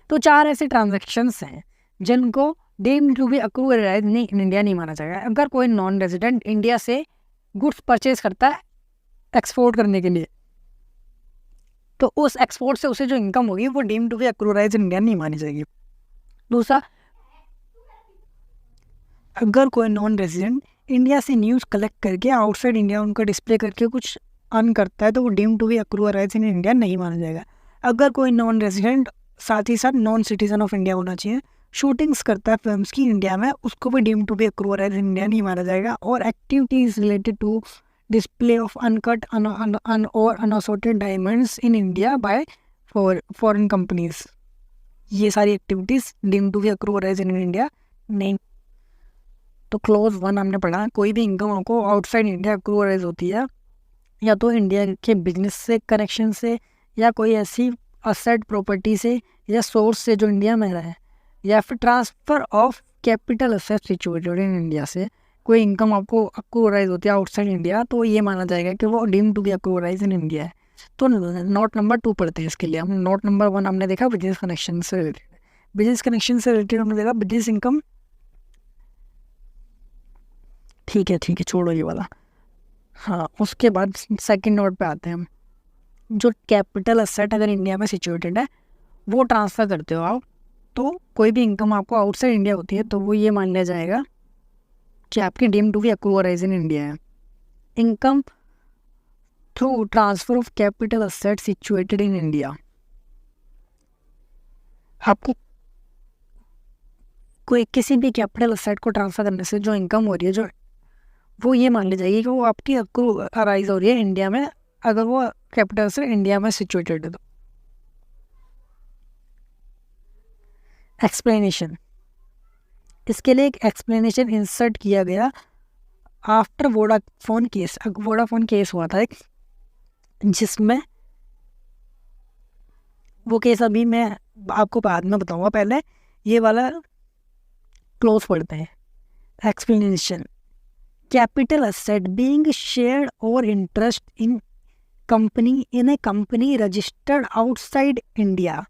तो 4 ऐसे ट्रांजैक्शंस हैं जिनको deemed to be accrue or arise in India नहीं माना जाएगा। अगर कोई नॉन रेजिडेंट इंडिया से गुड्स परचेज करता है एक्सपोर्ट करने के लिए, तो उस एक्सपोर्ट से उसे जो इनकम होगी वो deemed to be accrue or arise in India नहीं मानी जाएगी। दूसरा, अगर कोई नॉन रेजिडेंट इंडिया से न्यूज़ कलेक्ट करके आउटसाइड इंडिया उनको डिस्प्ले करके कुछ अर्न करता है, तो वो deemed to be accrue or arise in India नहीं माना जाएगा। अगर कोई नॉन रेजिडेंट साथ ही साथ नॉन सिटीजन ऑफ इंडिया होना चाहिए, शूटिंग्स करता है फिल्म्स की इंडिया में, उसको भी deemed to be accrue or arise in India नहीं माना जाएगा। और activities related to display of uncut और unassorted diamonds in India by foreign companies, ये सारी activities deemed to be accrue or arise in India नहीं। तो क्लॉज 1 हमने पढ़ा, कोई भी इनकम को आउटसाइड इंडिया अक्रूवराइज होती है या तो इंडिया के बिजनेस से कनेक्शन से, या कोई ऐसी असेट प्रॉपर्टी से या सोर्स से जो इंडिया में रहे, या फिर transfer of capital asset situated in India से कोई इनकम आपको अक्रूवराइज होती है आउटसाइड इंडिया, तो ये माना जाएगा कि वो deemed to be accrue or arise in India है। तो नोट नंबर 2 पढ़ते हैं इसके लिए। हम नोट नंबर 1 हमने देखा बिजनेस कनेक्शन से रिलेटेड हमने देखा बिजनेस इनकम। ठीक है छोड़ो ये वाला। हाँ, उसके बाद सेकंड नोट पे आते हैं हम। जो कैपिटल असेट अगर इंडिया में सिचुएटेड है वो ट्रांसफ़र करते हो आप, तो कोई भी इनकम आपको आउटसाइड इंडिया होती है तो वो ये मान लिया जाएगा कि आपकी deemed to be accrue or arise in India है। Income through transfer of capital asset situated in India. आपको कोई किसी भी कैपिटल असेट को ट्रांसफर करने से जो इनकम हो रही है, जो वो ये मान ली जाएगी कि वो आपकी अराइज हो रही है इंडिया में, अगर वो कैपिटल असेट इंडिया में सिचुएटेड है तो। एक्सप्लेनेशन, इसके लिए एक एक्सप्लेनेशन इंसर्ट किया गया after Vodafone case. Vodafone case हुआ था एक, जिसमें वो केस अभी मैं आपको बाद में बताऊंगा, पहले ये वाला क्लोज पढ़ते हैं। Explanation, capital asset being shared और interest in a company registered outside India.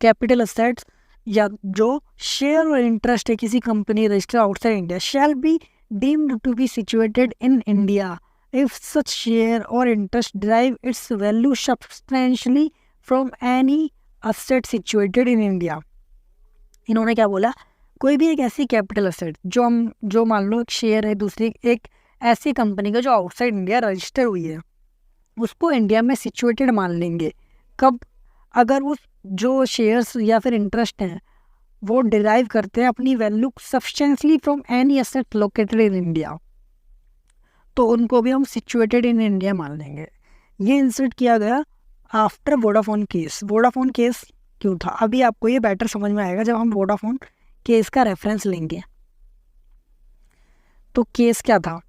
Capital assets या जो शेयर और इंटरेस्ट है किसी company registered outside India shall be deemed to be situated in India if such share और interest derive its value substantially from any asset situated in India। इन्होंने क्या बोला, कोई भी एक ऐसी कैपिटल असेट जो मान लो एक शेयर है दूसरी एक ऐसी कंपनी का जो आउटसाइड इंडिया रजिस्टर हुई है, उसको इंडिया में सिचुएटेड मान लेंगे। कब? अगर वो जो शेयर्स या फिर इंटरेस्ट हैं वो डिराइव करते हैं अपनी value substantially from any asset located in India, तो उनको भी हम सिचुएटेड इन इंडिया मान लेंगे। ये इंसर्ट किया गया after Vodafone case. Vodafone case क्यों था, अभी आपको ये बेटर समझ में आएगा जब हम वोडाफोन केस का रेफरेंस लेंगे। तो केस क्या था,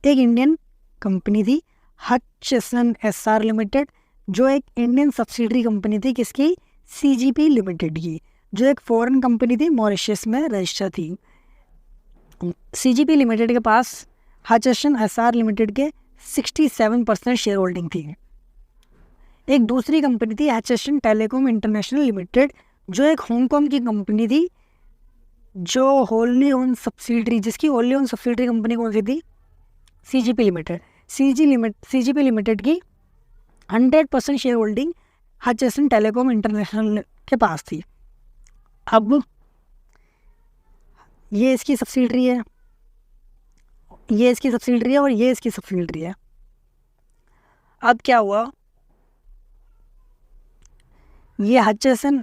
एक इंडियन कंपनी थी हटचिसन एसआर लिमिटेड, जो एक इंडियन सब्सिडरी कंपनी थी किसकी, सीजीपी लिमिटेड की, जो एक फॉरेन कंपनी थी मॉरिशस में रजिस्टर थी। सीजीपी लिमिटेड के पास हटचिसन एसआर लिमिटेड के 67% शेयर होल्डिंग थी। एक दूसरी कंपनी थी हटचिसन टेलीकॉम इंटरनेशनल लिमिटेड, जो एक हांगकांग की कंपनी थी, जो होली ओन सब्सिडरी, जिसकी होली ओन सब्सिडरी कंपनी कौन सी थी, सीजीपी लिमिटेड। सीजीपी लिमिटेड की 100% शेयर होल्डिंग हटचिसन टेलीकॉम इंटरनेशनल के पास थी। अब ये इसकी सब्सिडरी है, ये इसकी सब्सिडरी है और ये इसकी सब्सिडरी है। अब क्या हुआ, ये हटचिसन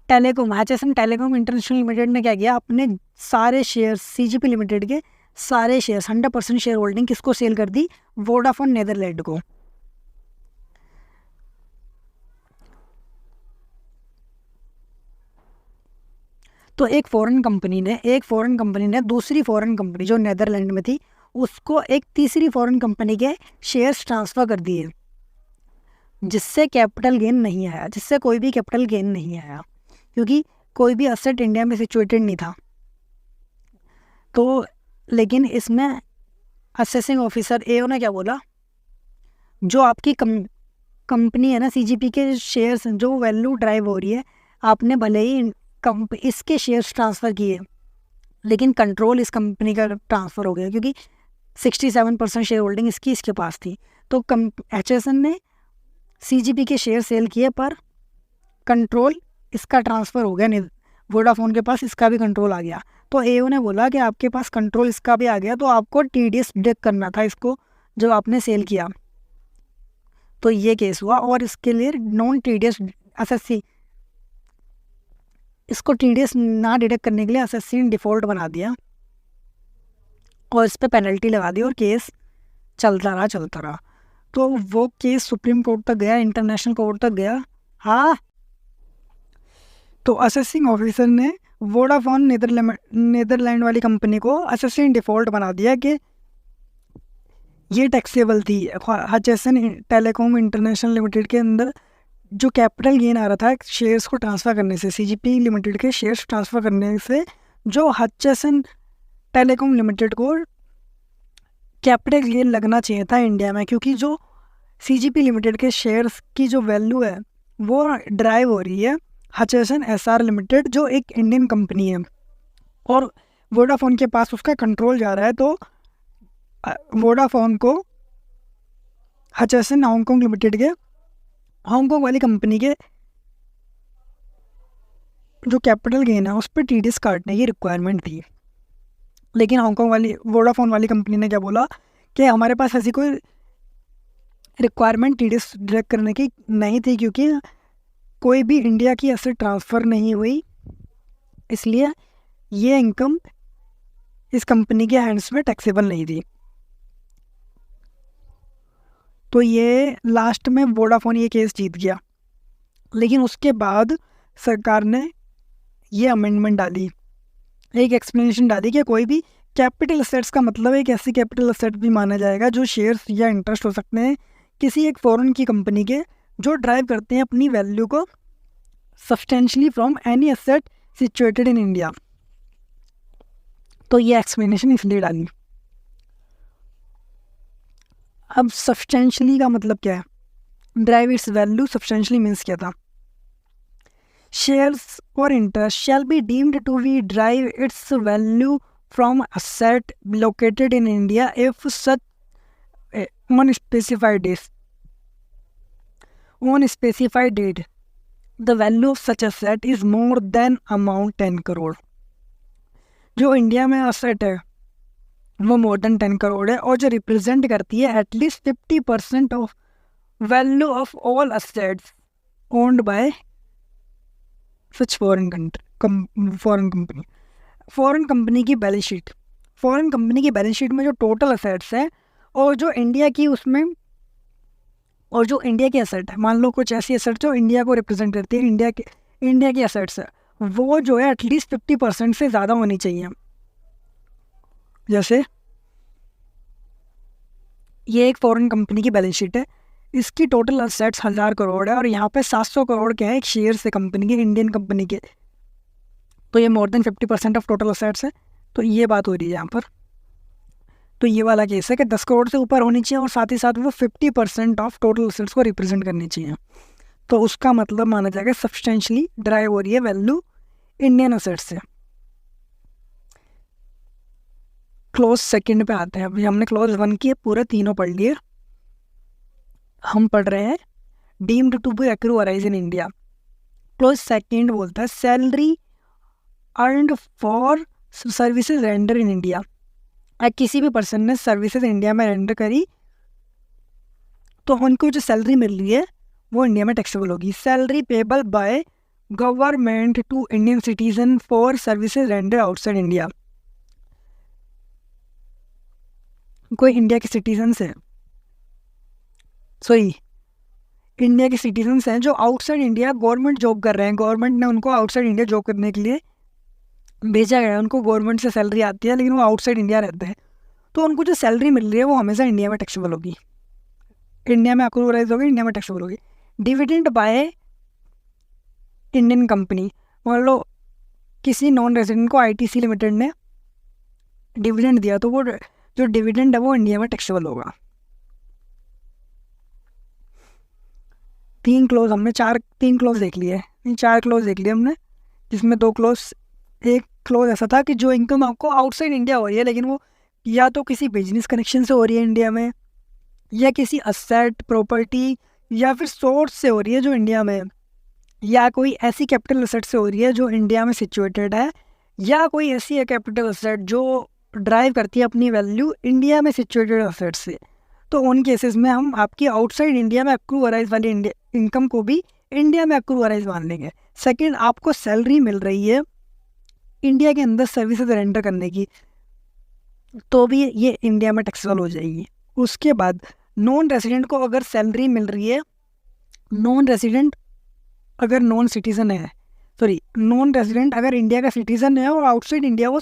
टेलीकॉम इंटरनेशनल लिमिटेड ने क्या किया, अपने सारे शेयर सीजीपी लिमिटेड के सारे शेयर्स 100% शेयर होल्डिंग किसको सेल कर दी, वोडाफोन नेदरलैंड को। तो एक फॉरेन कंपनी ने दूसरी फॉरेन कंपनी जो नेदरलैंड में थी उसको एक तीसरी फॉरेन कंपनी के शेयर्स ट्रांसफ़र कर दिए, जिससे कैपिटल गेन नहीं आया, जिससे कोई भी कैपिटल गेन नहीं आया, क्योंकि कोई भी असेट इंडिया में सिचुएटेड नहीं था। तो लेकिन इसमें असेसिंग ऑफिसर एओ ने क्या बोला, जो आपकी कंपनी है ना सीजीपी के शेयर्स जो वैल्यू ड्राइव हो रही है, आपने भले ही इसके शेयर्स ट्रांसफ़र किए लेकिन कंट्रोल इस कंपनी का ट्रांसफ़र हो गया, क्योंकि 67% शेयर होल्डिंग इसके पास थी। तो हटचिसन ने सीजीपी के शेयर सेल किए पर कंट्रोल इसका ट्रांसफ़र हो गया, वोडाफोन के पास इसका भी कंट्रोल आ गया। तो एओ ने बोला कि आपके पास कंट्रोल इसका भी आ गया, तो आपको टीडीएस डिडक्ट करना था इसको जब आपने सेल किया। तो ये केस हुआ और इसके लिए नॉन टीडीएस एसएससी, इसको टीडीएस ना डिडक्ट करने के लिए एसएससी ने डिफ़ॉल्ट बना दिया और इस पर पेनल्टी लगा दी और केस चलता रहा। तो वो केस सुप्रीम कोर्ट तक गया, इंटरनेशनल कोर्ट तक गया। हाँ, तो असेसिंग ऑफिसर ने वोडाफोन नेदरलैंड वाली कंपनी को असेसिंग डिफ़ॉल्ट बना दिया कि ये टैक्सेबल थी। हटचिसन टेलीकॉम इंटरनेशनल लिमिटेड के अंदर जो कैपिटल गेन आ रहा था शेयर्स को ट्रांसफ़र करने से, सीजीपी लिमिटेड के शेयर्स ट्रांसफ़र करने से, जो हटचिसन टेलीकॉम लिमिटेड को कैपिटल गेन लगना चाहिए था इंडिया में, क्योंकि जो सीजीपी लिमिटेड के शेयर्स की जो वैल्यू है वो ड्राइव हो रही है हटचिसन एसआर लिमिटेड, जो एक इंडियन कंपनी है, और वोडाफोन के पास उसका कंट्रोल जा रहा है। तो वोडाफोन को हटचिसन हांगकांग लिमिटेड के हांगकांग वाली कंपनी के जो कैपिटल गेन है उस पर टीडीएस काटने की रिक्वायरमेंट थी। लेकिन हांगकांग वाली वोडाफोन वाली कंपनी ने क्या बोला कि हमारे पास ऐसी कोई रिक्वायरमेंट टीडीएस डिडक्ट करने की नहीं थी, क्योंकि कोई भी इंडिया की एसेट ट्रांसफ़र नहीं हुई, इसलिए ये इनकम इस कंपनी के हैंड्स में टैक्सेबल नहीं थी। तो ये लास्ट में वोडाफोन ये केस जीत गया, लेकिन उसके बाद सरकार ने ये अमेंडमेंट डाली, एक एक्सप्लेनेशन डाली कि कोई भी कैपिटल असेट्स का मतलब एक ऐसी कैपिटल असेट भी माना जाएगा जो शेयर्स या इंटरेस्ट हो सकते हैं किसी एक फॉरेन की कंपनी के, जो ड्राइव करते हैं अपनी वैल्यू को substantially from any asset situated in India. तो ये एक्सप्लेनेशन इसलिए डाली। अब सब्सटेंशियली का मतलब क्या है? Drive its value substantially means क्या था? Shares or interest shall be deemed to be drive its value from asset located in India if such on specified date the value of such asset is more than amount 10 crore. जो India में asset है वो more than 10 crore है, और जो represent करती है at least 50% of value of all assets owned by such foreign company. Foreign company की बैलेंस शीट में जो टोटल असेट्स है और जो इंडिया की उसमें और जो इंडिया की असेट है, मान लो कुछ ऐसी असेट जो इंडिया को रिप्रेजेंट करती है, इंडिया की असेट्स है, वो जो है एटलीस्ट 50% से ज़्यादा होनी चाहिए। जैसे ये एक फॉरेन कंपनी की बैलेंस शीट है, इसकी टोटल असेट्स 1000 करोड़ है और यहाँ पे 700 करोड़ के हैं एक शेयर से कंपनी के, इंडियन कंपनी के, तो ये more than 50% of total assets है। तो ये बात हो रही है यहाँ पर। तो ये वाला केस है कि 10 करोड़ से ऊपर होनी चाहिए और साथ ही साथ वो 50% ऑफ टोटल असेट्स को रिप्रेजेंट करनी चाहिए। तो उसका मतलब माना जाएगा सब्सटेंशियली ड्राइव हो रही है वैल्यू इंडियन असेट्स से। क्लोज सेकंड पे आते हैं। अभी हमने क्लोज 1 की पूरे तीनों पढ़ लिए, हम पढ़ रहे हैं deemed to be accrue arise in India. Clause second बोलता है salary earned for services render in India. किसी भी पर्सन ने सर्विसेज इंडिया में रेंडर करी तो उनको जो सैलरी मिल रही है वो इंडिया में टैक्सेबल होगी। Salary payable by government to Indian citizen for services render outside India. कोई इंडिया के सिटीजन्स हैं, इंडिया के सिटीजन्स हैं जो आउटसाइड इंडिया गवर्नमेंट जॉब कर रहे हैं, गवर्नमेंट ने उनको आउटसाइड इंडिया जॉब करने के लिए भेजा गया है, उनको गवर्नमेंट से सैलरी आती है लेकिन वो आउटसाइड इंडिया रहते हैं, तो उनको जो सैलरी मिल रही है वो हमेशा इंडिया में टैक्सेबल होगी, इंडिया में अक्रूवराइज होगी, इंडिया में टैक्सेबल होगी। डिविडेंड बाय इंडियन कंपनी, मान लो किसी नॉन रेजिडेंट को आईटीसी लिमिटेड ने डिविडेंड दिया तो वो जो डिविडेंड है वो इंडिया में टैक्सेबल होगा। 3 क्लोज हमने 3 क्लोज देख लिए, 4 क्लोज देख लिए हमने, जिसमें 2 क्लोज, एक क्लोज ऐसा था कि जो इनकम आपको आउटसाइड इंडिया हो रही है लेकिन वो या तो किसी बिजनेस कनेक्शन से हो रही है इंडिया में, या किसी असेट प्रॉपर्टी या फिर सोर्स से हो रही है जो इंडिया में, या कोई ऐसी कैपिटल असेट से हो रही है जो इंडिया में सिचुएटेड है, या कोई ऐसी कैपिटल असेट जो ड्राइव करती है अपनी वैल्यू इंडिया में सिचुएटेड असेट से। तो उन केसेस में हम आपकी आउटसाइड इंडिया में एक्रूवराइज वाली इनकम को भी इंडिया में एक्रूवराइज मान लेंगे। सेकंड, आपको सैलरी मिल रही है इंडिया के अंदर सर्विसेज रेंडर करने की, तो भी ये इंडिया में टैक्सेबल हो जाएगी। उसके बाद नॉन रेजिडेंट को अगर सैलरी मिल रही है, नॉन रेजिडेंट अगर नॉन रेजिडेंट अगर इंडिया का सिटीजन है और आउटसाइड इंडिया वो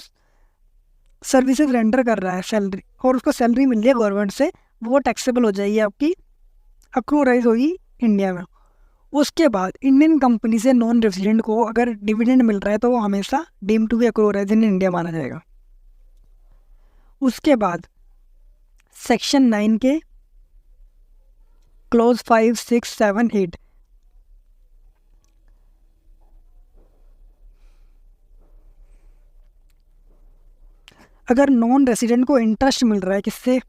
सर्विसेज रेंडर कर रहा है सैलरी, और उसको सैलरी मिल रही है गवर्नमेंट से, वो टैक्सेबल हो जाएगी, आपकी एक्रूवराइज होगी इंडिया में। उसके बाद इंडियन कंपनी से नॉन रेजिडेंट को अगर डिविडेंड मिल रहा है तो वो हमेशा deem to be accrue or arise in India माना जाएगा। उसके बाद सेक्शन 9 के क्लोज 5, 6, 7, 8 अगर नॉन रेजिडेंट को इंटरेस्ट मिल रहा है किससे,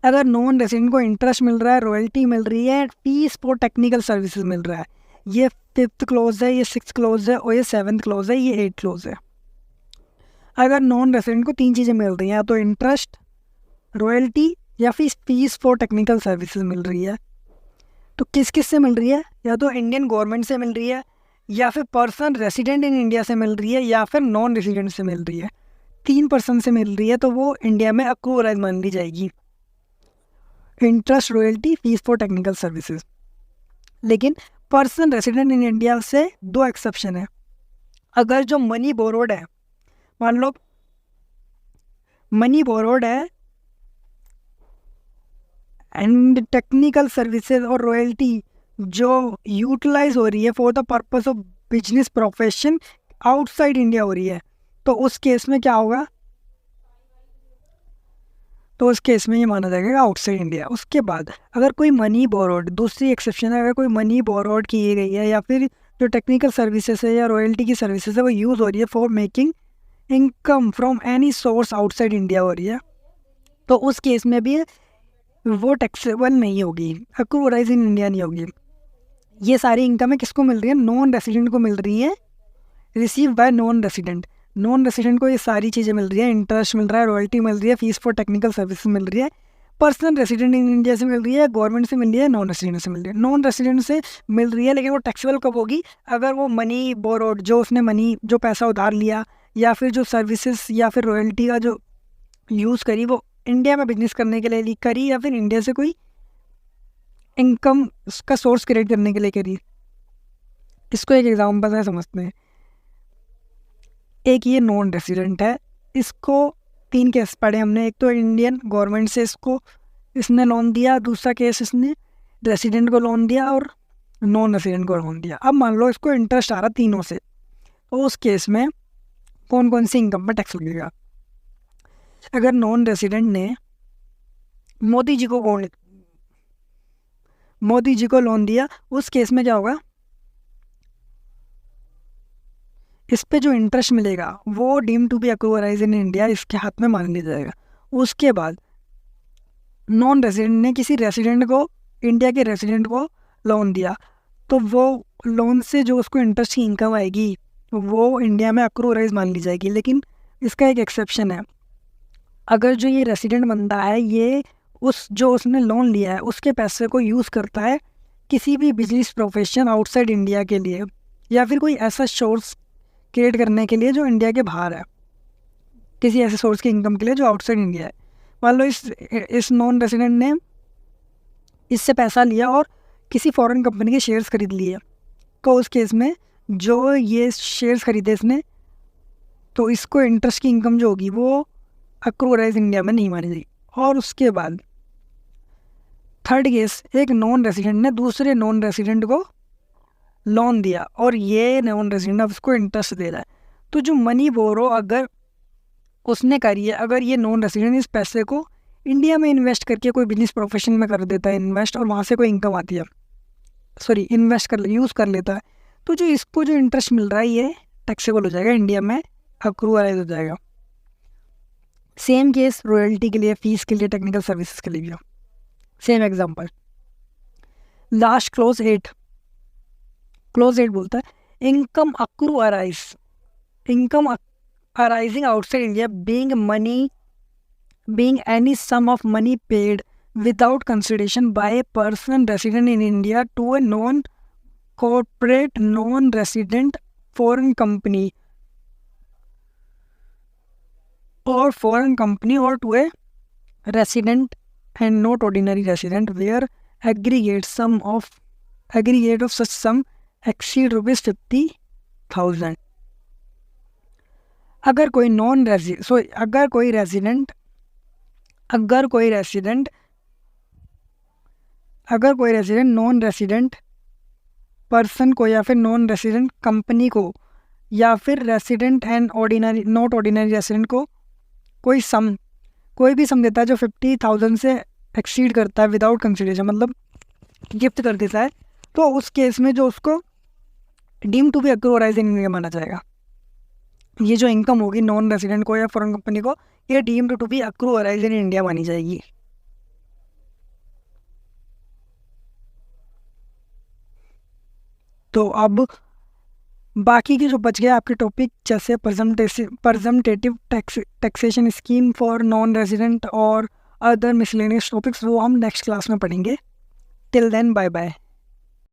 अगर नॉन रेजिडेंट को इंटरेस्ट मिल रहा है, रॉयल्टी मिल रही है, फीस फॉर टेक्निकल सर्विसेज मिल रहा है, ये 5th क्लोज है, ये 6th क्लोज है और ये 7th क्लोज है, ये 8th क्लोज है। अगर नॉन रेजिडेंट को 3 चीज़ें मिल रही हैं, या तो इंटरेस्ट, रॉयल्टी या फिर फीस फॉर टेक्निकल सर्विसेज मिल रही है। तो किस किस से मिल रही है? या तो इंडियन गवर्नमेंट से मिल रही है, या फिर पर्सन रेसिडेंट इन इंडिया से मिल रही है, या फिर नॉन रेसिडेंट से मिल रही है। 3 पर्सन से मिल रही है तो वो इंडिया में अक्रूवराइज मान ली जाएगी, interest, royalty, fees for technical services. लेकिन पर्सन रेसिडेंट इन इंडिया से 2 एक्सेप्शन है। अगर जो मनी बोरोड है, मान लो मनी बोरोड है एंड टेक्निकल सर्विसेज और रॉयल्टी जो यूटिलाइज हो रही है for the purpose of business profession outside India हो रही है, तो उस केस में क्या होगा? तो उस केस में ये माना जाएगा आउटसाइड इंडिया। उसके बाद अगर कोई मनी बोरोड, दूसरी एक्सेप्शन है, अगर कोई मनी बोरोड की गई है या फिर जो टेक्निकल सर्विसेज है या रॉयल्टी की सर्विसेज है वो यूज़ हो रही है for making income from any source outside India हो रही है, तो उस केस में भी वो टैक्सेबल नहीं होगी, अक्रूवराइज इन इंडिया नहीं होगी। ये सारी इनकम है किसको मिल रही है? नॉन रेसिडेंट को मिल रही है, receive by non resident. Non resident को ये सारी चीज़ें मिल रही है, इंटरेस्ट मिल रहा है, रॉयल्टी मिल रही है, फीस फॉर टेक्निकल सर्विस मिल रही है। पर्सनल रेसिडेंट इन इंडिया से मिल रही है, गवर्नमेंट से मिल रही है, नॉन रेसिडेंट से मिल रही है। नॉन रेसिडेंट से मिल रही है लेकिन वो टैक्सेबल कब होगी? अगर वो मनी बोरोड, जो उसने मनी, जो पैसा उधार लिया या फिर जो सर्विसेज या फिर रॉयल्टी का जो यूज़ करी वो इंडिया में बिजनेस करने के लिए करी, या फिर इंडिया से कोई इनकम का सोर्स क्रिएट करने के लिए करी। इसको एक एग्जांपल से समझते हैं। एक ये नॉन रेसिडेंट है, इसको 3 केस पढ़े हमने। एक तो इंडियन गवर्नमेंट से इसने लोन दिया, दूसरा केस इसने रेसिडेंट को लोन दिया और नॉन रेसिडेंट को लोन दिया। अब मान लो इसको इंटरेस्ट आ रहा तीनों से, तो उस केस में कौन कौन सी इनकम पर टैक्स लगेगा? अगर नॉन रेसिडेंट ने मोदी जी को लोन दिया, उस केस में क्या होगा? इस पे जो इंटरेस्ट मिलेगा वो deem to be accrue or arise in India, इसके हाथ में मान लिया जाएगा। उसके बाद नॉन रेसिडेंट ने किसी रेसिडेंट को, इंडिया के रेसिडेंट को लोन दिया, तो वो लोन से जो उसको इंटरेस्ट की इनकम आएगी वो इंडिया में अक्रूवराइज मान ली जाएगी। लेकिन इसका एक एक्सेप्शन है, अगर जो ये रेसिडेंट बंदा है ये उसने लोन लिया है उसके पैसे को यूज़ करता है किसी भी बिजनेस प्रोफेशन आउटसाइड इंडिया के लिए, या फिर कोई ऐसा सोर्स क्रिएट करने के लिए जो इंडिया के बाहर है, किसी ऐसे सोर्स की इनकम के लिए जो आउटसाइड इंडिया है। मान लो इस नॉन रेसिडेंट ने इससे पैसा लिया और किसी फॉरेन कंपनी के शेयर्स खरीद लिए, तो उस केस में जो ये शेयर्स खरीदे इसने, तो इसको इंटरेस्ट की इनकम जो होगी वो अक्रूवराइज इंडिया में नहीं मानी जाएगी। और उसके बाद थर्ड केस, एक नॉन रेसिडेंट ने दूसरे नॉन रेसिडेंट को लोन दिया और ये नॉन रेसिडेंट अब उसको इंटरेस्ट दे रहा है, तो जो मनी बोरो अगर उसने करी है, अगर ये नॉन रेसिडेंट इस पैसे को इंडिया में इन्वेस्ट करके कोई बिजनेस प्रोफेशन में कर देता है इन्वेस्ट, और वहाँ से कोई इनकम आती है, यूज़ कर लेता है, तो जो इसको जो इंटरेस्ट मिल रहा है ये टैक्सेबल हो जाएगा, इंडिया में अक्रूवराइज हो जाएगा। सेम केस रॉयल्टी के लिए, फीस के लिए, टेक्निकल सर्विसेज के लिए भी। सेम एग्जांपल, लास्ट क्लोज 8 बोलता है income arising outside India being any sum of money paid without consideration by a person resident in India to a non-corporate, non-resident foreign company or to a resident and not ordinary resident where aggregate of such sum exceed rupees 50,000। अगर कोई resident non resident person को या फिर non resident company को या फिर resident and not ordinary resident को कोई भी सम देता है जो 50,000 से एक्सीड करता है विदाउट कंसिडरेशन, मतलब गिफ्ट कर देता है, तो उस केस में जो उसको deem to be accrue or arise in India माना जाएगा। ये जो इनकम होगी नॉन रेसिडेंट को या फॉरेन कंपनी को, ये deem to be accrue or arise in India मानी जाएगी। तो अब बाकी के जो बच गए आपके टॉपिक, जैसे presumptive taxation scheme for non resident और अदर मिसलेनियस टॉपिक्स वो हम नेक्स्ट क्लास में पढ़ेंगे. Till then bye bye.